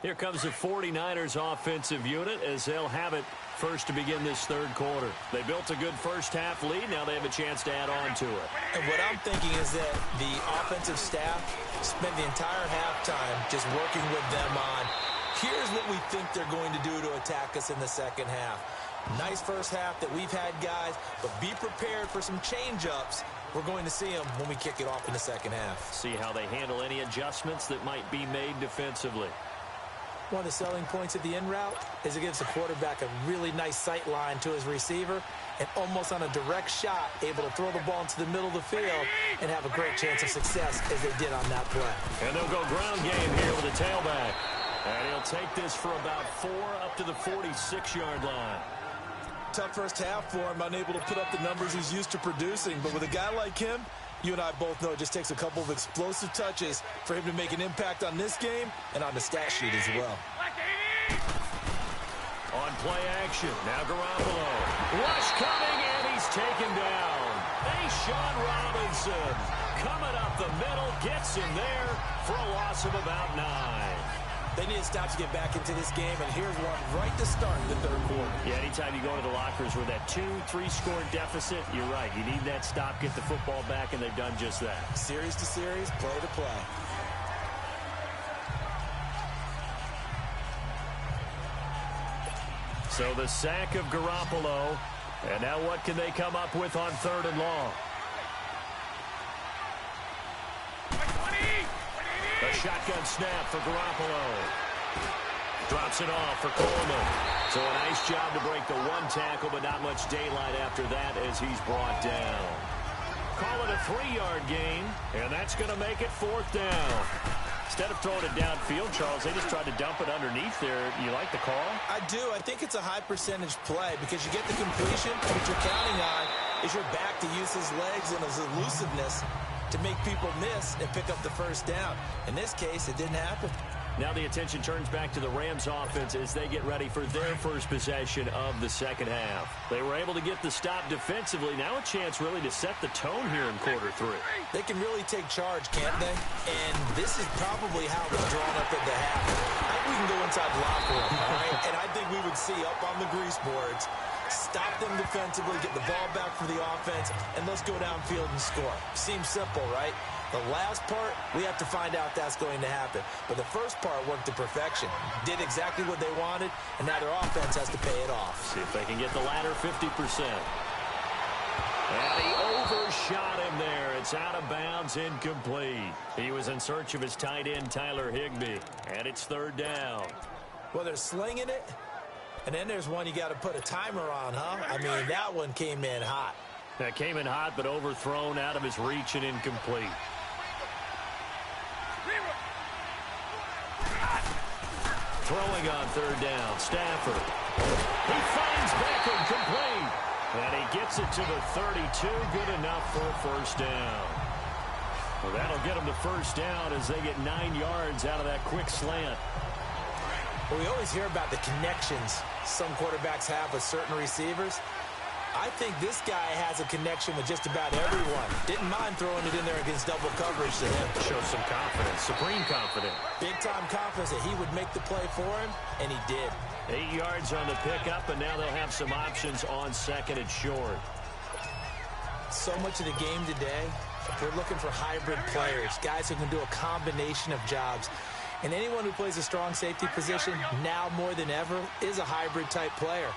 Here comes the 49ers offensive unit as they'll have it first to begin this third quarter. They built a good first-half lead. Now they have a chance to add on to it. And what I'm thinking is that the offensive staff spent the entire halftime just working with them on, here's what we think they're going to do to attack us in the second half. Nice first half that we've had, guys, but be prepared for some change-ups. We're going to see them when we kick it off in the second half. See how they handle any adjustments that might be made defensively. One of the selling points of the in route is it gives the quarterback a really nice sight line to his receiver and almost on a direct shot able to throw the ball into the middle of the field and have a great chance of success as they did on that play. And they'll go ground game here with a tailback. And he'll take this for about 4 up to the 46-yard line. Tough first half for him, unable to put up the numbers he's used to producing. But with a guy like him, you and I both know it just takes a couple of explosive touches for him to make an impact on this game and on the stat sheet as well. On play action, now Garoppolo. Rush coming, and he's taken down. Sean Robinson coming up the middle, gets him there for a loss of about 9. They need to stop to get back into this game, and here's one right to start the third quarter. Yeah, anytime you go to the lockers with that 2-3 score deficit, you're right. You need that stop, get the football back, and they've done just that. Series to series, play to play. So the sack of Garoppolo, and now what can they come up with on 3rd and long? A shotgun snap for Garoppolo. Drops it off for Coleman. So a nice job to break the 1 tackle, but not much daylight after that as he's brought down. Call it a 3-yard gain, and that's going to make it 4th down. Instead of throwing it downfield, Charles, they just tried to dump it underneath there. You like the call? I do. I think it's a high percentage play because you get the completion. What you're counting on is your back to use his legs and his elusiveness to make people miss and pick up the first down. In this case, it didn't happen. Now the attention turns back to the Rams offense as they get ready for their first possession of the second half. They were able to get the stop defensively. Now a chance really to set the tone here in quarter 3. They can really take charge, can't they? And this is probably how it's drawn up at the half. I think we can go inside the locker room, all right? And I think we would see up on the grease boards, stop them defensively, get the ball back for the offense, and let's go downfield and score. Seems simple, right? The last part, we have to find out that's going to happen. But the first part worked to perfection. Did exactly what they wanted, and now their offense has to pay it off. See if they can get the latter 50%. And he overshot him there. It's out of bounds, incomplete. He was in search of his tight end, Tyler Higbee. And it's 3rd down. Well, they're slinging it, and then there's one you got to put a timer on, huh? I mean, that one came in hot. That came in hot, but overthrown out of his reach and incomplete. Throwing on 3rd down, Stafford. He finds Beckham complete. And he gets it to the 32, good enough for a first down. Well, that'll get him the first down as they get 9 yards out of that quick slant. Well, we always hear about the connections some quarterbacks have with certain receivers. I think this guy has a connection with just about everyone. Didn't mind throwing it in there against double coverage to him. Shows some confidence, supreme confidence. Big-time confidence that he would make the play for him, and he did. 8 yards on the pickup, and now they'll have some options on 2nd and short. So much of the game today, we're looking for hybrid players, guys who can do a combination of jobs. And anyone who plays a strong safety position, now more than ever, is a hybrid-type player.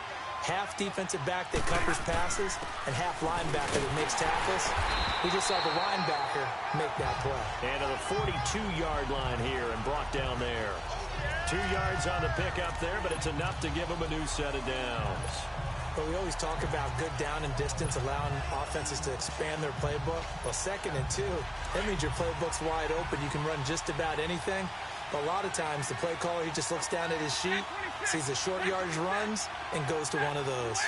Half defensive back that covers passes and half linebacker that makes tackles. We just saw the linebacker make that play. And to the 42-yard line here and brought down there. 2 yards on the pickup there, but it's enough to give them a new set of downs. But we always talk about good down and distance, allowing offenses to expand their playbook. Well, 2nd and 2, that means your playbook's wide open. You can run just about anything. But a lot of times, the play caller, he just looks down at his sheet, sees the short yardage runs, and goes to one of those.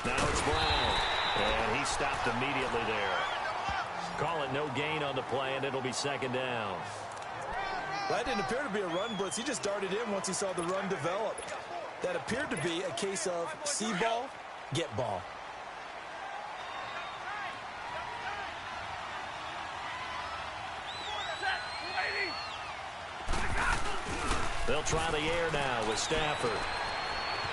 Now it's Brown, and he stopped immediately there. Call it no gain on the play, and it'll be 2nd down. Well, that didn't appear to be a run blitz. He just darted in once he saw the run develop. That appeared to be a case of see ball, get ball. They'll try the air now with Stafford.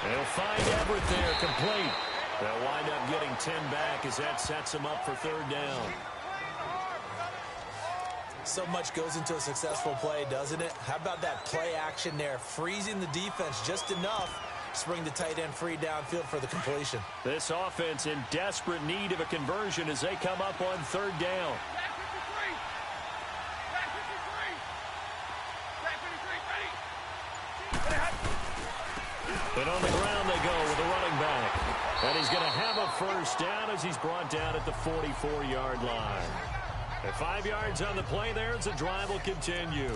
They'll find Everett there, complete. They'll wind up getting 10 back as that sets them up for third down. So much goes into a successful play, doesn't it? How about that play action there, freezing the defense just enough to bring the tight end free downfield for the completion. This offense in desperate need of a conversion as they come up on third down. And on the ground they go with the running back. And he's going to have a first down as he's brought down at the 44-yard line. And 5 yards on the play there as the drive will continue.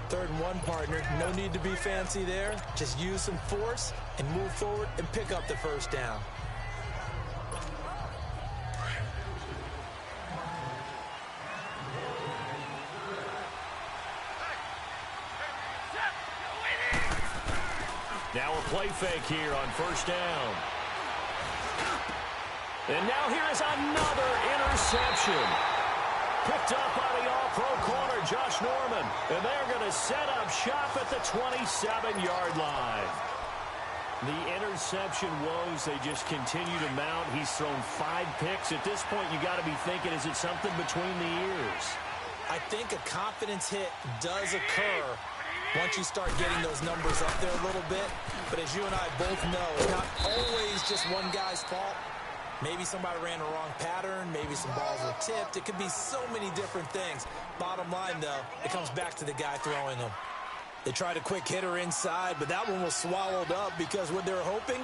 3rd and 1, partner. No need to be fancy there. Just use some force and move forward and pick up the first down. Now a play fake here on first down. And now here is another interception. Picked up by the all-pro corner, Josh Norman. And they're going to set up shop at the 27-yard line. The interception woes, they just continue to mount. He's thrown 5 picks. At this point, you got to be thinking, is it something between the ears? I think a confidence hit does occur once you start getting those numbers up there a little bit. But as you and I both know, it's not always just one guy's fault. Maybe somebody ran a wrong pattern. Maybe some balls were tipped. It could be so many different things. Bottom line, though, it comes back to the guy throwing them. They tried a quick hitter inside, but that one was swallowed up because what they were hoping,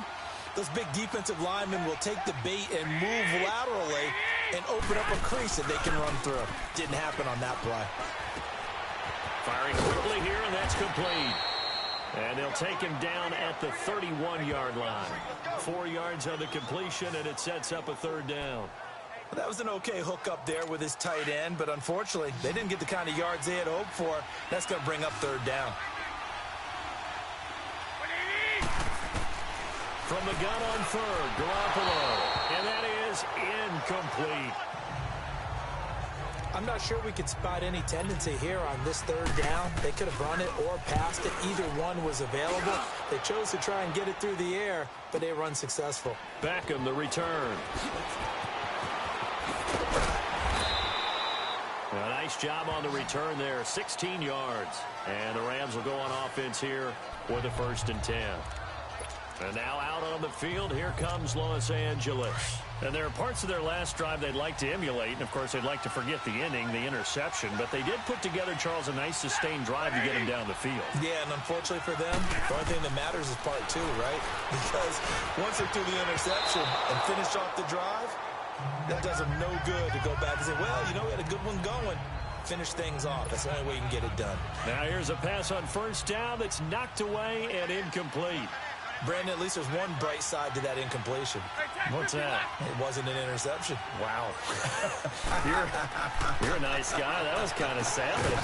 those big defensive linemen will take the bait and move laterally and open up a crease that they can run through. Didn't happen on that play. Firing quickly here, and that's complete. And they'll take him down at the 31-yard line. 4 yards on the completion, and it sets up a third down. Well, that was an okay hook up there with his tight end, but unfortunately, they didn't get the kind of yards they had hoped for. That's going to bring up third down. From the gun on third, Garoppolo. And that is incomplete. I'm not sure we could spot any tendency here on this third down. They could have run it or passed it. Either one was available. They chose to try and get it through the air, but they were unsuccessful. Beckham, the return. A nice job on the return there, 16 yards. And the Rams will go on offense here with a 1st and 10. And now out on the field, here comes Los Angeles. And there are parts of their last drive they'd like to emulate. And, of course, they'd like to forget the inning, the interception. But they did put together, Charles, a nice sustained drive to get him down the field. Yeah, and unfortunately for them, the only thing that matters is part 2, right? Because once they do the interception and finish off the drive, that does them no good to go back and say, well, you know, we had a good one going. Finish things off. That's the only way you can get it done. Now here's a pass on first down that's knocked away and incomplete. Brandon, at least there's one bright side to that incompletion. What's that? It wasn't an interception. Wow. you're a nice guy. That was kind of savage.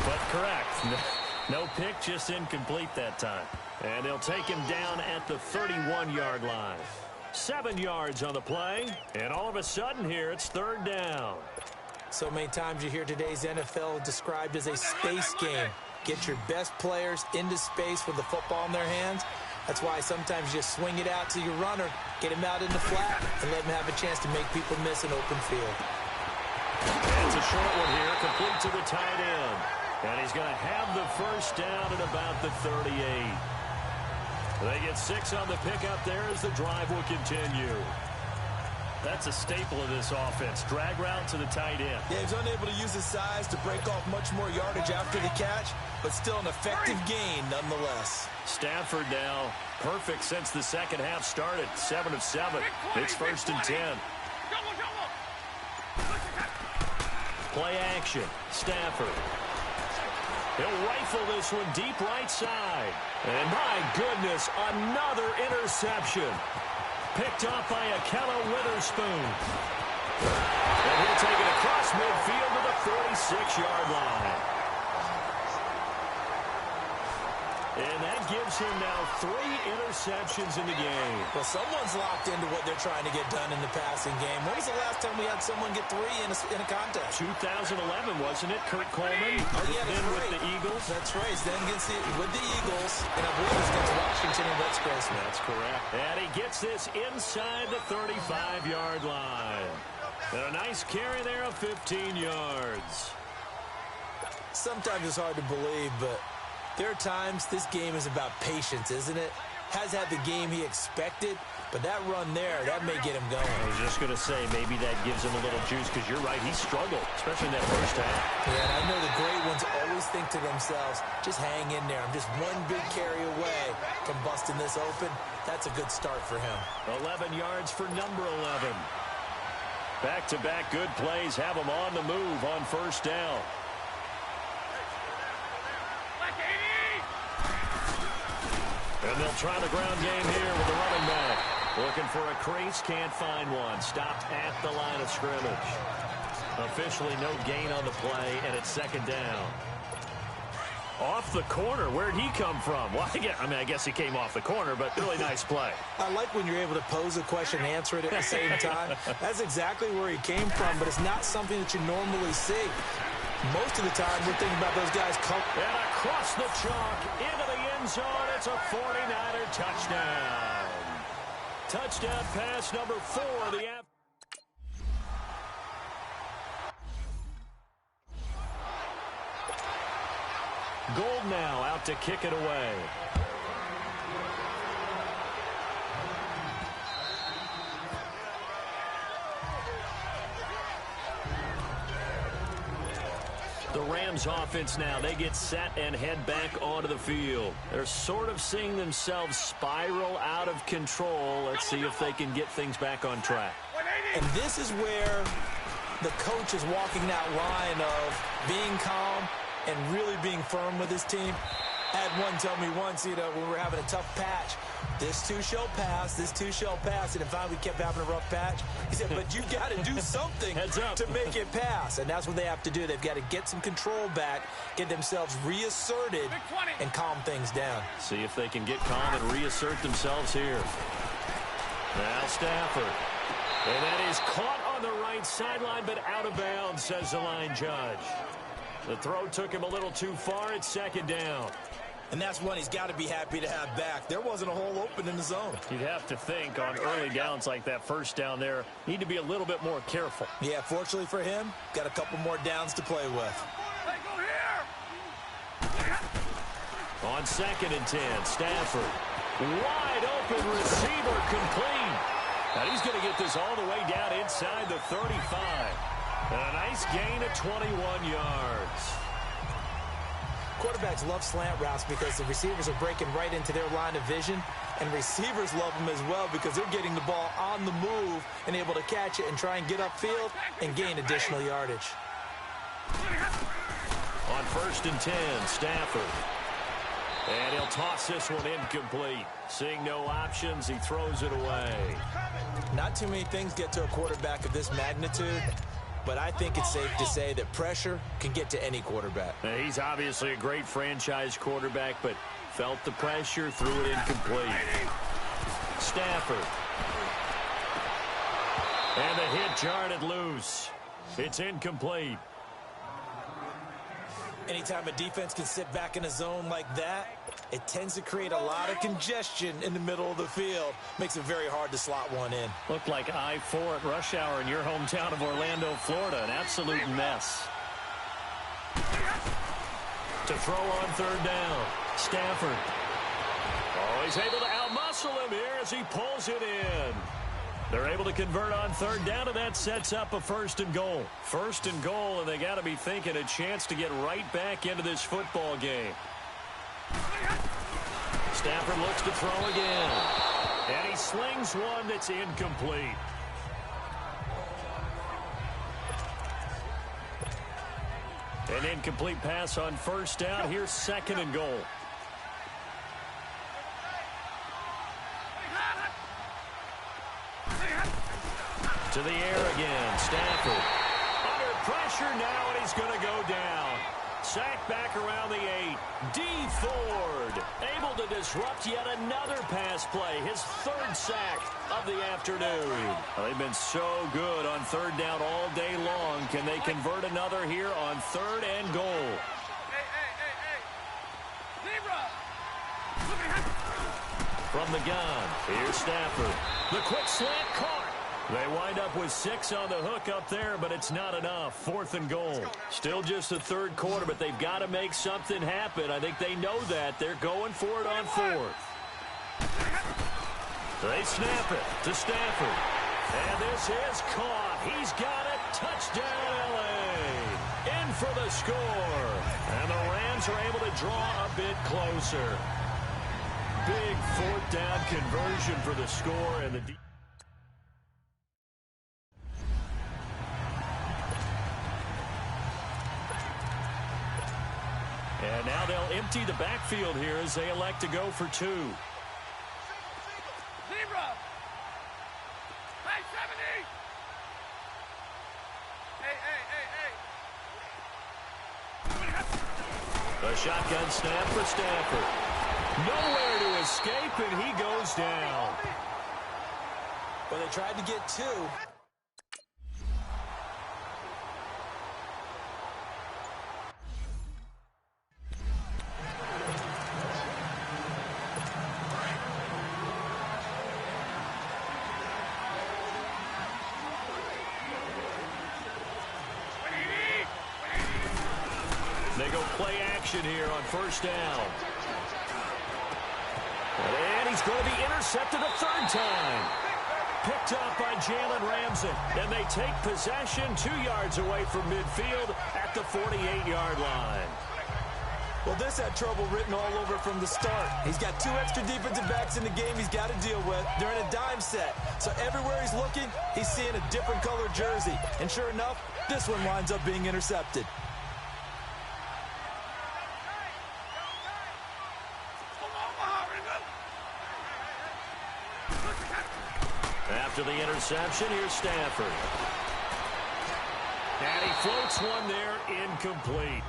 But correct. No pick, just incomplete that time. And they'll take him down at the 31-yard line. 7 yards on the play. And all of a sudden here, it's third down. So many times you hear today's NFL described as a space game. Get your best players into space with the football in their hands. That's why sometimes you just swing it out to your runner, get him out in the flat, and let him have a chance to make people miss an open field. It's a short one here, complete to the tight end. And he's going to have the first down at about the 38. They get 6 on the pickup there as the drive will continue. That's a staple of this offense. Drag route to the tight end. Yeah, he's unable to use his size to break off much more yardage after the catch, but still an effective gain nonetheless. Stafford now perfect since the second half started. 7 of 7. It's 1st and 10. Play action. Stafford. He'll rifle this one deep right side. And my goodness, another interception. Picked off by Akella Witherspoon. And he'll take it across midfield to the 46-yard line. And that gives him now 3 interceptions in the game. Well, someone's locked into what they're trying to get done in the passing game. When was the last time we had someone get 3 in a contest? 2011, wasn't it? Kurt Coleman. Oh, yeah, then right. with the Eagles. That's right. Then with the Eagles. And I believe it's against Washington and Rex Graceman. That's correct. And he gets this inside the 35-yard line. And a nice carry there of 15 yards. Sometimes it's hard to believe, but there are times this game is about patience, isn't it? Has had the game he expected, but that run there, that may get him going. I was just going to say, maybe that gives him a little juice, because you're right, he struggled, especially in that first half. Yeah, and I know the great ones always think to themselves, just hang in there. I'm just one big carry away from busting this open. That's a good start for him. 11 yards for number 11. Back-to-back good plays have him on the move on first down. And they'll try the ground game here with the running back. Looking for a crease, can't find one. Stopped at the line of scrimmage. Officially no gain on the play, and it's second down. Off the corner. Where'd he come from? Well, I guess he came off the corner, but really nice play. I like when you're able to pose a question and answer it at the same time. That's exactly where he came from, but it's not something that you normally see. Most of the time, we're thinking about those guys come. And across the chalk, into the end zone, it's a 49er touchdown. Touchdown pass number 4. Gold now out to kick it away. The Rams offense now, they get set and head back onto the field. They're sort of seeing themselves spiral out of control. Let's see if they can get things back on track. And this is where the coach is walking that line of being calm and really being firm with his team. I had one tell me once, when we were having a tough patch, this too shall pass, this too shall pass, and finally we kept having a rough patch. He said, but you got to do something to make it pass, and that's what they have to do. They've got to get some control back, get themselves reasserted, and calm things down. See if they can get calm and reassert themselves here. Now Stafford. And that is caught on the right sideline, but out of bounds, says the line judge. The throw took him a little too far. It's second down. And that's one he's got to be happy to have back. There wasn't a hole open in the zone. You'd have to think on early downs like that first down there, need to be a little bit more careful. Yeah, fortunately for him, got a couple more downs to play with. Hey, go here! On 2nd and 10, Stafford. Wide open receiver complete. And he's going to get this all the way down inside the 35. And a nice gain of 21 yards. Quarterbacks love slant routes because the receivers are breaking right into their line of vision, and receivers love them as well because they're getting the ball on the move and able to catch it and try and get upfield and gain additional yardage. On 1st and 10, Stafford. And he'll toss this one incomplete. Seeing no options, he throws it away. Not too many things get to a quarterback of this magnitude, but I think it's safe to say that pressure can get to any quarterback. Now, he's obviously a great franchise quarterback, but felt the pressure, threw it incomplete. Stafford. And the hit jarred it loose. It's incomplete. Anytime a defense can sit back in a zone like that, it tends to create a lot of congestion in the middle of the field. Makes it very hard to slot one in. Looked like I-4 at rush hour in your hometown of Orlando, Florida. An absolute mess. To throw on 3rd down. Stafford. Oh, he's able to outmuscle him here as he pulls it in. They're able to convert on 3rd down, and that sets up a 1st and goal. 1st and goal, and they got to be thinking a chance to get right back into this football game. Stafford looks to throw again. And he slings one that's incomplete. An incomplete pass on 1st down. Here's 2nd and goal. To the air again. Stafford under pressure now, and he's going to go down. Sacked back around the 8. D. Ford able to disrupt yet another pass play. His third sack of the afternoon. Well, they've been so good on third down all day long. Can they convert another here on 3rd and goal? From the gun, here's Stafford. The quick slant caught. They wind up with 6 on the hook up there, but it's not enough. 4th and goal. Still just the 3rd quarter, but they've got to make something happen. I think they know that. They're going for it on 4th. They snap it to Stafford. And this is caught. He's got it. Touchdown, L.A. In for the score. And the Rams are able to draw a bit closer. Big 4th down conversion for the score, and the and now they'll empty the backfield here as they elect to go for 2. Zebra! Hey, 70! Hey! A shotgun snap for Stafford. Nowhere to escape, and he goes down. Well, they tried to get 2. They go play action here on 1st down. And he's going to be intercepted a 3rd time. Picked up by Jalen Ramsey. And they take possession 2 yards away from midfield at the 48-yard line. Well, this had trouble written all over from the start. He's got 2 extra defensive backs in the game he's got to deal with. They're in a dime set. So everywhere he's looking, he's seeing a different color jersey. And sure enough, this one winds up being intercepted. After the interception, here's Stafford. And he floats one there, incomplete.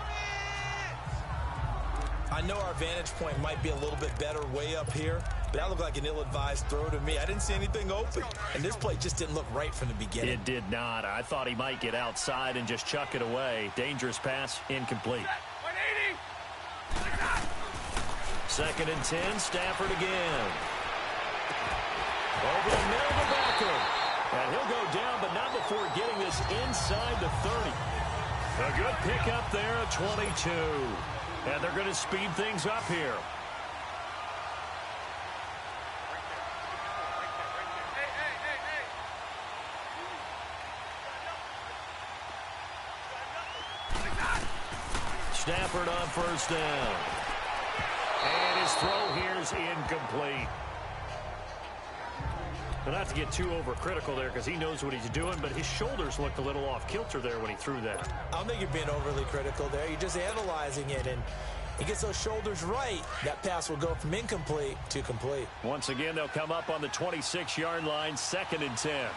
I know our vantage point might be a little bit better way up here, but that looked like an ill-advised throw to me. I didn't see anything open, and this play just didn't look right from the beginning. It did not. I thought he might get outside and just chuck it away. Dangerous pass, incomplete. 2nd and 10, Stafford again. Over the middle of the backer. And he'll go down, but not before getting this inside the 30. A good pickup there at 22. And they're going to speed things up here. Stafford on 1st down. And his throw here is incomplete. But not to get too overcritical there because he knows what he's doing, but his shoulders looked a little off kilter there when he threw that. I don't think you're being overly critical there. You're just analyzing it, and he gets those shoulders right. That pass will go from incomplete to complete. Once again, they'll come up on the 26-yard line, 2nd and 10.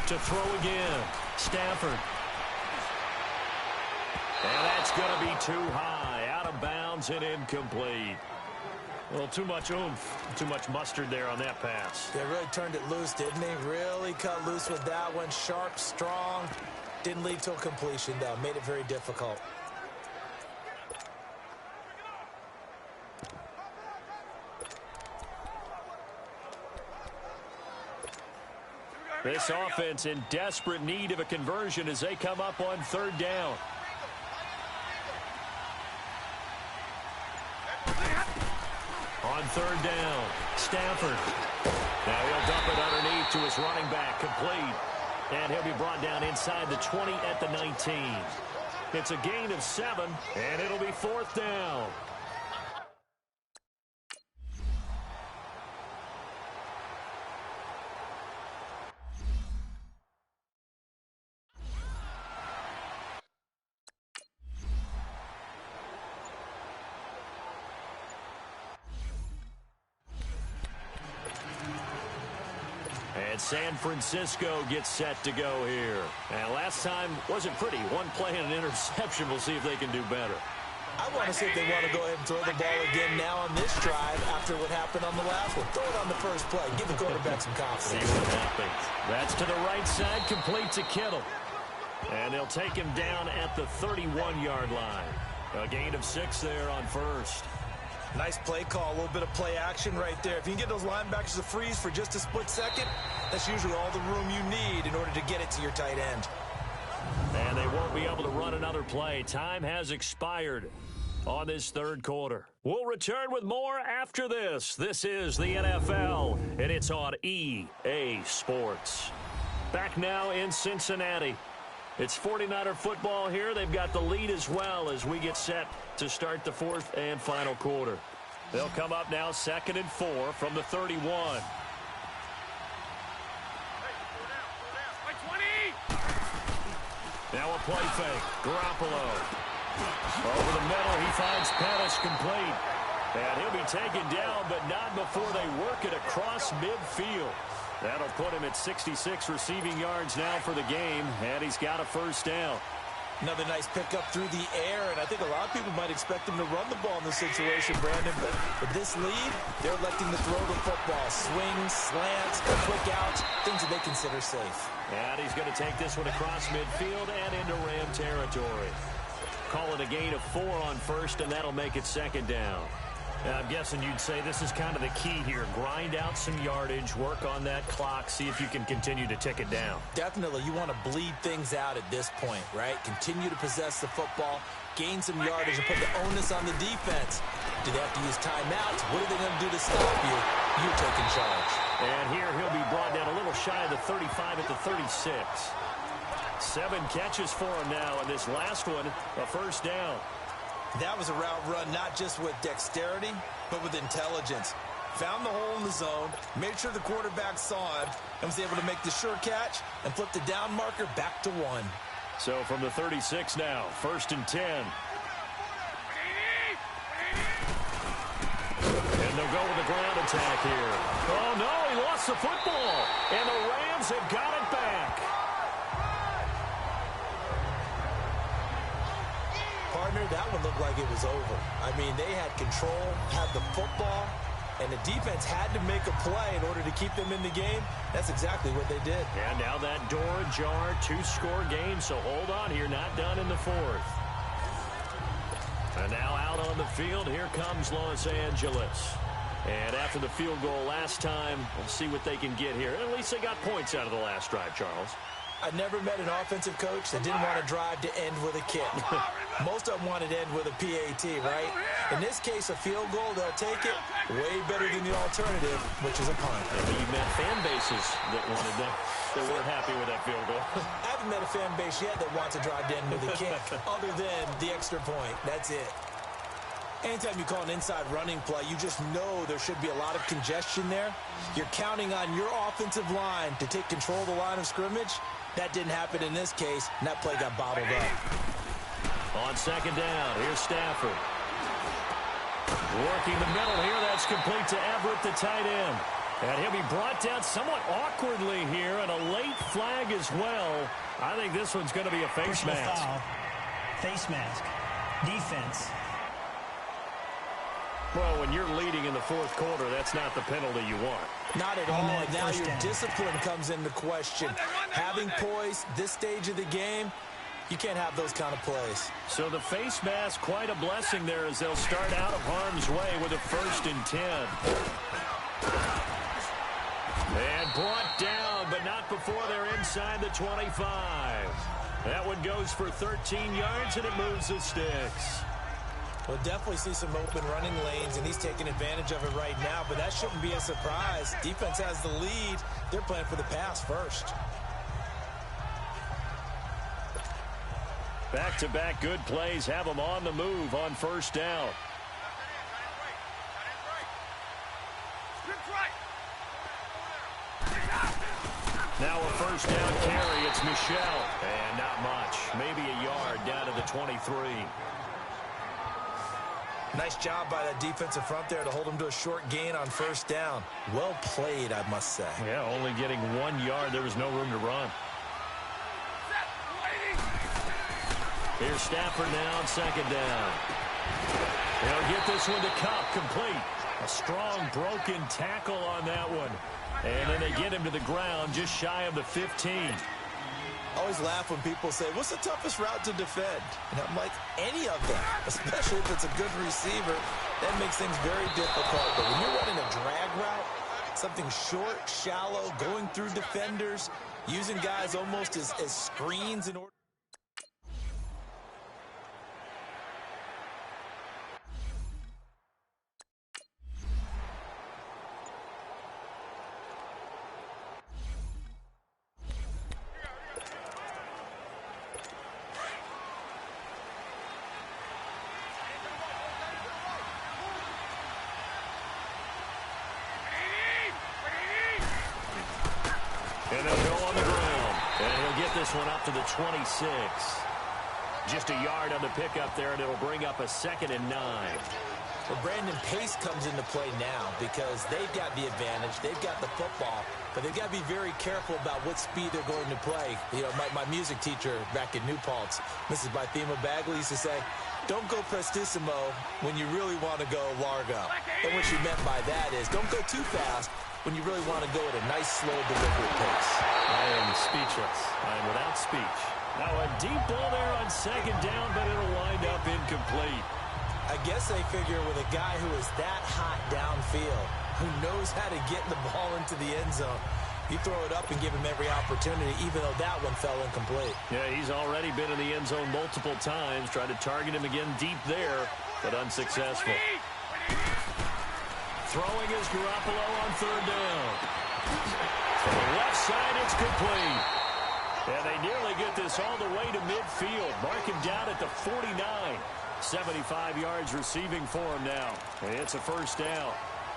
To throw again, Stafford. And that's going to be too high, out of bounds and incomplete. Well, too much oomph, too much mustard there on that pass. They really turned it loose, didn't they? Really cut loose with that one. Sharp, strong. Didn't lead to a completion, though. Made it very difficult. This offense in desperate need of a conversion as they come up on 3rd down. On 3rd down, Stafford. Now he'll dump it underneath to his running back, complete. And he'll be brought down inside the 20 at the 19. It's a gain of 7, and it'll be 4th down. And San Francisco gets set to go here. And last time wasn't pretty. One play and an interception. We'll see if they can do better. I want to see if they want to go ahead and throw the ball again now on this drive after what happened on the last one. Throw it on the first play. Give the quarterback some confidence. See what happens. That's to the right side, complete to Kittle. And they'll take him down at the 31-yard line. A gain of 6 there on first. Nice play call, a little bit of play action right there. If you can get those linebackers to freeze for just a split second, that's usually all the room you need in order to get it to your tight end. And they won't be able to run another play. Time has expired on this third quarter. We'll return with more after this. This is the NFL, and it's on EA Sports. Back now in Cincinnati. It's 49er football here. They've got the lead as well as we get set to start the fourth and final quarter. They'll come up now 2nd and 4 from the 31. Now a play fake. Garoppolo. Over the middle, he finds Pettis complete. And he'll be taken down, but not before they work it across midfield. That'll put him at 66 receiving yards now for the game, and he's got a first down. Another nice pickup through the air, and I think a lot of people might expect him to run the ball in this situation, Brandon. But with this lead, they're electing to throw the football. Swings, slants, quick outs, things that they consider safe. And he's going to take this one across midfield and into Ram territory. Call it a gain of 4 on first, and that'll make it 2nd down. I'm guessing you'd say this is kind of the key here. Grind out some yardage, work on that clock, see if you can continue to tick it down. Definitely. You want to bleed things out at this point, right? Continue to possess the football, gain some yardage, and put the onus on the defense. Do they have to use timeouts? What are they going to do to stop you? You're taking charge. And here he'll be brought down a little shy of the 35 at the 36. 7 catches for him now, and this last one, a first down. That was a route run not just with dexterity, but with intelligence. Found the hole in the zone, made sure the quarterback saw it, and was able to make the sure catch and flip the down marker back to 1. So from the 36 now, 1st and 10. And they'll go with the ground attack here. Oh, no, he lost the football. And the Rams have got it back. Partner, that one looked like it was over. I mean, they had control, had the football, and the defense had to make a play in order to keep them in the game. That's exactly what they did. And now that door ajar, 2-score game, so hold on here, not done in the 4th. And now out on the field, here comes Los Angeles. And after the field goal last time, we'll see what they can get here. At least they got points out of the last drive, Charles. I never met an offensive coach that didn't want to drive to end with a kick. Most of them wanted to end with a PAT, right? In this case, a field goal, they'll take it. Way better than the alternative, which is a punt. You met fan bases that wanted that, that weren't happy with that field goal. I haven't met a fan base yet that wants to drive to end with a kick, other than the extra point. That's it. Anytime you call an inside running play, you just know there should be a lot of congestion there. You're counting on your offensive line to take control of the line of scrimmage. That didn't happen in this case, and that play got bottled up. On 2nd down, here's Stafford. Working the middle here, that's complete to Everett, the tight end. And he'll be brought down somewhat awkwardly here, and a late flag as well. I think this one's going to be a face mask. Foul. Face mask. Defense. Well, when you're leading in the 4th quarter, that's not the penalty you want. Not at all. And now your discipline comes into question. Having poise this stage of the game, you can't have those kind of plays. So the face mask, quite a blessing there as they'll start out of harm's way with a 1st and 10. And brought down, but not before they're inside the 25. That one goes for 13 yards, and it moves the sticks. We'll definitely see some open running lanes, and he's taking advantage of it right now, but that shouldn't be a surprise. Defense has the lead. They're playing for the pass first. Back-to-back good plays have them on the move on 1st down. Now a 1st down carry. It's Michel. And not much. Maybe a yard down to the 23. Nice job by that defensive front there to hold him to a short gain on first down. Well played, I must say. Yeah, only getting 1 yard. There was no room to run. Here's Stafford now on second down. He'll get this one to Cup, complete. A strong broken tackle on that one. And then they get him to the ground just shy of the 15. I always laugh when people say, what's the toughest route to defend? And I'm like, any of them, especially if it's a good receiver. That makes things very difficult. But when you're running a drag route, something short, shallow, going through defenders, using guys almost as screens in order. And they'll go on the ground. And he'll get this one up to the 26. Just a yard on the pickup there, and it'll bring up a 2nd and 9. Well, Brandon, pace comes into play now because they've got the advantage. They've got the football, but they've got to be very careful about what speed they're going to play. You know, my music teacher back in New Paltz, Mrs. Bythema Bagley, used to say, don't go prestissimo when you really want to go largo. And what she meant by that is don't go too fast when you really want to go at a nice, slow, deliberate pace. I am speechless. I am without speech. Now a deep ball there on second down, but it'll wind up incomplete. I guess they figure with a guy who is that hot downfield, who knows how to get the ball into the end zone, you throw it up and give him every opportunity, even though that one fell incomplete. Yeah, he's already been in the end zone multiple times, tried to target him again deep there, but unsuccessful. Throwing is Garoppolo on third down. From the left side, it's complete. And they nearly get this all the way to midfield. Mark him down at the 49. 75 yards receiving for him now. And it's a first down.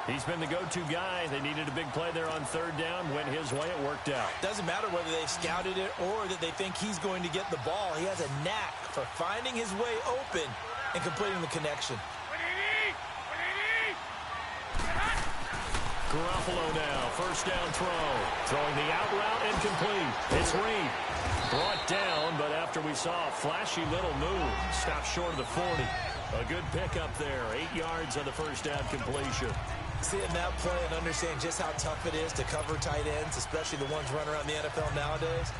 He's been the go-to guy. They needed a big play there on third down. Went his way. It worked out. Doesn't matter whether they've scouted it or that they think he's going to get the ball. He has a knack for finding his way open and completing the connection. Garoppolo now, first down throw. Throwing the out route incomplete. It's Reed. Brought down, but after we saw a flashy little move, stopped short of the 40. A good pickup there. 8 yards on the first down completion. Seeing that play and understanding just how tough it is to cover tight ends, especially the ones running around the NFL nowadays,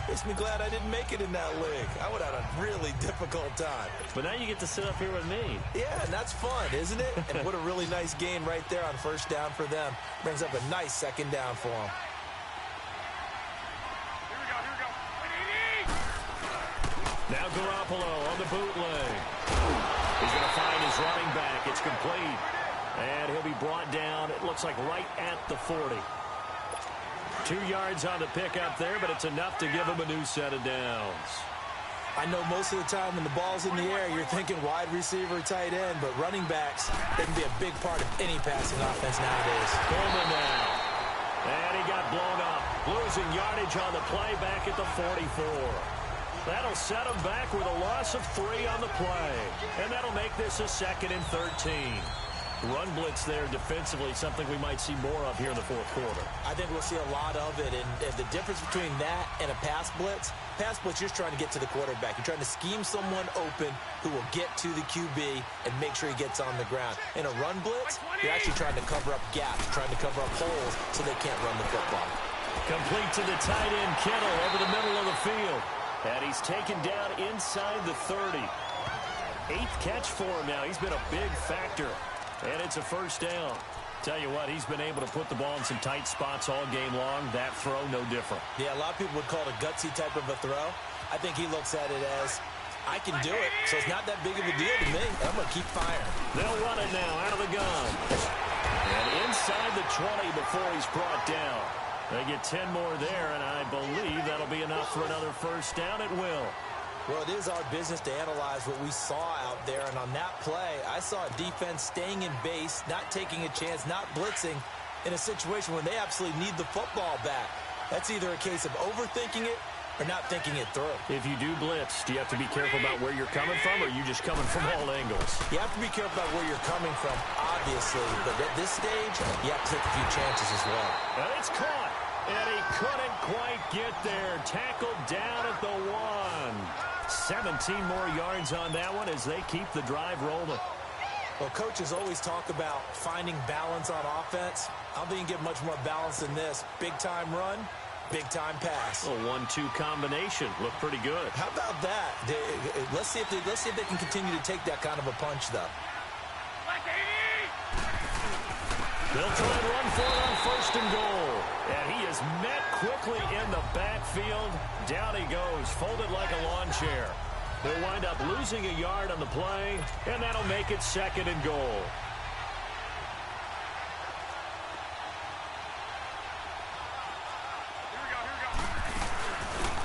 makes me glad I didn't make it in that league. I would have had a really difficult time. But now you get to sit up here with me. Yeah, and that's fun, isn't it? And what a really nice gain right there on first down for them. Brings up a nice second down for them. Now Garoppolo on the bootleg. He's going to find his running back. It's complete. And he'll be brought down, it looks like right at the 40. 2 yards on the pickup there, but it's enough to give him a new set of downs. I know most of the time when the ball's in the air, you're thinking wide receiver, tight end, but running backs, they can be a big part of any passing offense nowadays. Coleman now. And he got blown up. Losing yardage on the play back at the 44. That'll set him back with a loss of 3 on the play. And that'll make this a 2nd and 13. Run blitz there defensively, something we might see more of here in the fourth quarter. I think we'll see a lot of it, and the difference between that and a pass blitz, you're just trying to get to the quarterback. You're trying to scheme someone open who will get to the QB and make sure he gets on the ground. In a run blitz, you're actually trying to cover up gaps, trying to cover up holes so they can't run the football. Complete to the tight end, Kittle, over the middle of the field. And he's taken down inside the 30. 8th catch for him now. He's been a big factor. And it's a first down. Tell you what, he's been able to put the ball in some tight spots all game long. That throw, no different. Yeah, a lot of people would call it a gutsy type of a throw. I think he looks at it as, I can do it, so it's not that big of a deal to me. I'm going to keep firing. They'll run it now out of the gun. And inside the 20 before he's brought down. They get 10 more there, and I believe that'll be enough for another first down. It will. Well, it is our business to analyze what we saw out there, and on that play, I saw a defense staying in base, not taking a chance, not blitzing in a situation when they absolutely need the football back. That's either a case of overthinking it or not thinking it through. If you do blitz, do you have to be careful about where you're coming from, or are you just coming from all angles? You have to be careful about where you're coming from, obviously, but at this stage, you have to take a few chances as well. And it's caught, and he couldn't quite get there. Tackled down at the 1. 17 more yards on that one as they keep the drive rolling. Well, coaches always talk about finding balance on offense. I don't think you can get much more balance than this. Big-time run, big-time pass. A 1-2 combination. Looked pretty good. How about that? Let's see if they can continue to take that kind of a punch, though. They'll try and run for it on 1st and goal. And he is met quickly in the backfield. Down he goes, folded like a lawn chair. They'll wind up losing a yard on the play, and that'll make it 2nd and goal.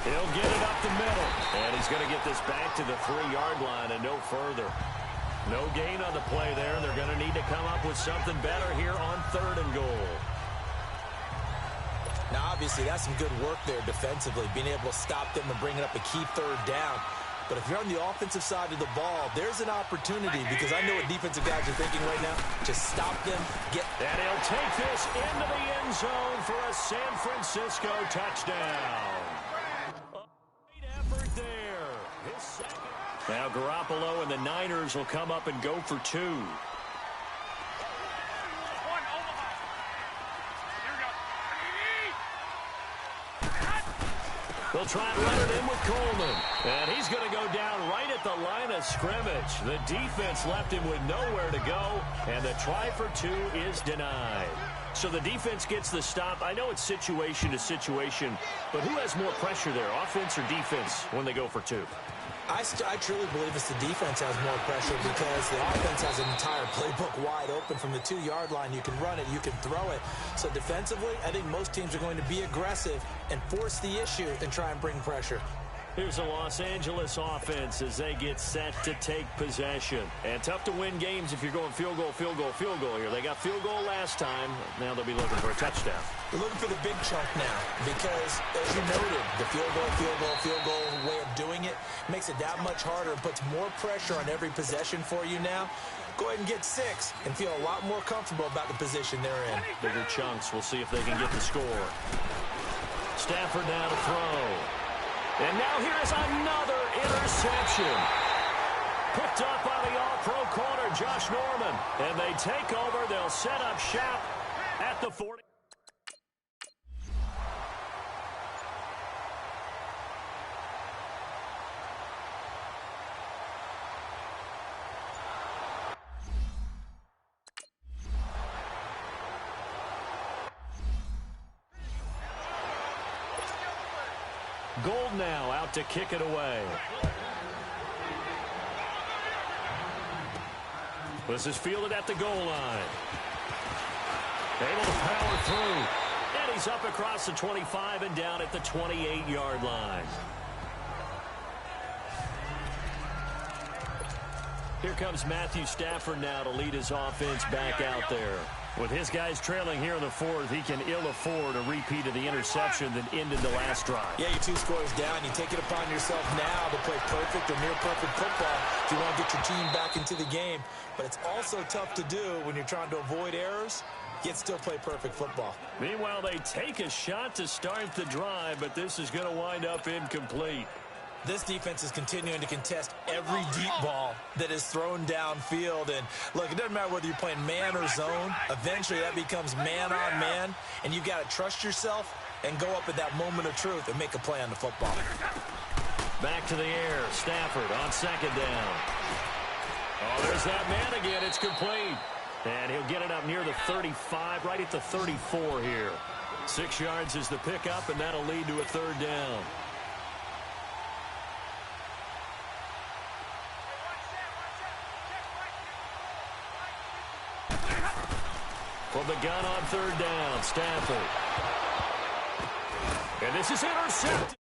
He'll get it up the middle, and he's going to get this back to the 3-yard line and no further. No gain on the play there. They're going to need to come up with something better here on 3rd and goal. Now, obviously, that's some good work there defensively, being able to stop them and bring it up a key 3rd down. But if you're on the offensive side of the ball, there's an opportunity, because I know what defensive guys are thinking right now. Just stop them, And he'll take this into the end zone for a San Francisco touchdown. Great effort there. His second. Now Garoppolo and the Niners will come up and go for 2. They'll try and run it in with Coleman. And he's going to go down right at the line of scrimmage. The defense left him with nowhere to go, and the try for 2 is denied. So the defense gets the stop. I know it's situation to situation, but who has more pressure there, offense or defense, when they go for 2? I truly believe it's the defense has more pressure, because the offense has an entire playbook wide open from the 2-yard line. You can run it, you can throw it. So defensively, I think most teams are going to be aggressive and force the issue and try and bring pressure. Here's the Los Angeles offense as they get set to take possession. And tough to win games if you're going field goal, field goal, field goal here. They got field goal last time. Now they'll be looking for a touchdown. They're looking for the big chunk now, because, as you noted, the field goal way of doing it makes it that much harder and puts more pressure on every possession for you now. Go ahead and get 6 and feel a lot more comfortable about the position they're in. Bigger chunks. We'll see if they can get the score. Stafford now to throw. And now here's another interception. Picked up by the all-pro corner, Josh Norman. And they take over. They'll set up shop at the 40. Gold now out to kick it away. This is fielded at the goal line. Able to power through. And he's up across the 25 and down at the 28-yard line. Here comes Matthew Stafford now to lead his offense back out there. With his guys trailing here in the 4th, he can ill afford a repeat of the interception that ended the last drive. Yeah, you're 2 scores down. You take it upon yourself now to play perfect or near perfect football if you want to get your team back into the game. But it's also tough to do when you're trying to avoid errors, yet still play perfect football. Meanwhile, they take a shot to start the drive, but this is going to wind up incomplete. This defense is continuing to contest every deep ball that is thrown downfield. And, look, it doesn't matter whether you're playing man or zone. Eventually, that becomes man-on-man, and you've got to trust yourself and go up at that moment of truth and make a play on the football. Back to the air. Stafford on 2nd down. Oh, there's that man again. It's complete. And he'll get it up near the 35, right at the 34 here. 6 yards is the pickup, and that'll lead to a 3rd down. From the gun on 3rd down, Stafford. And this is intercepted.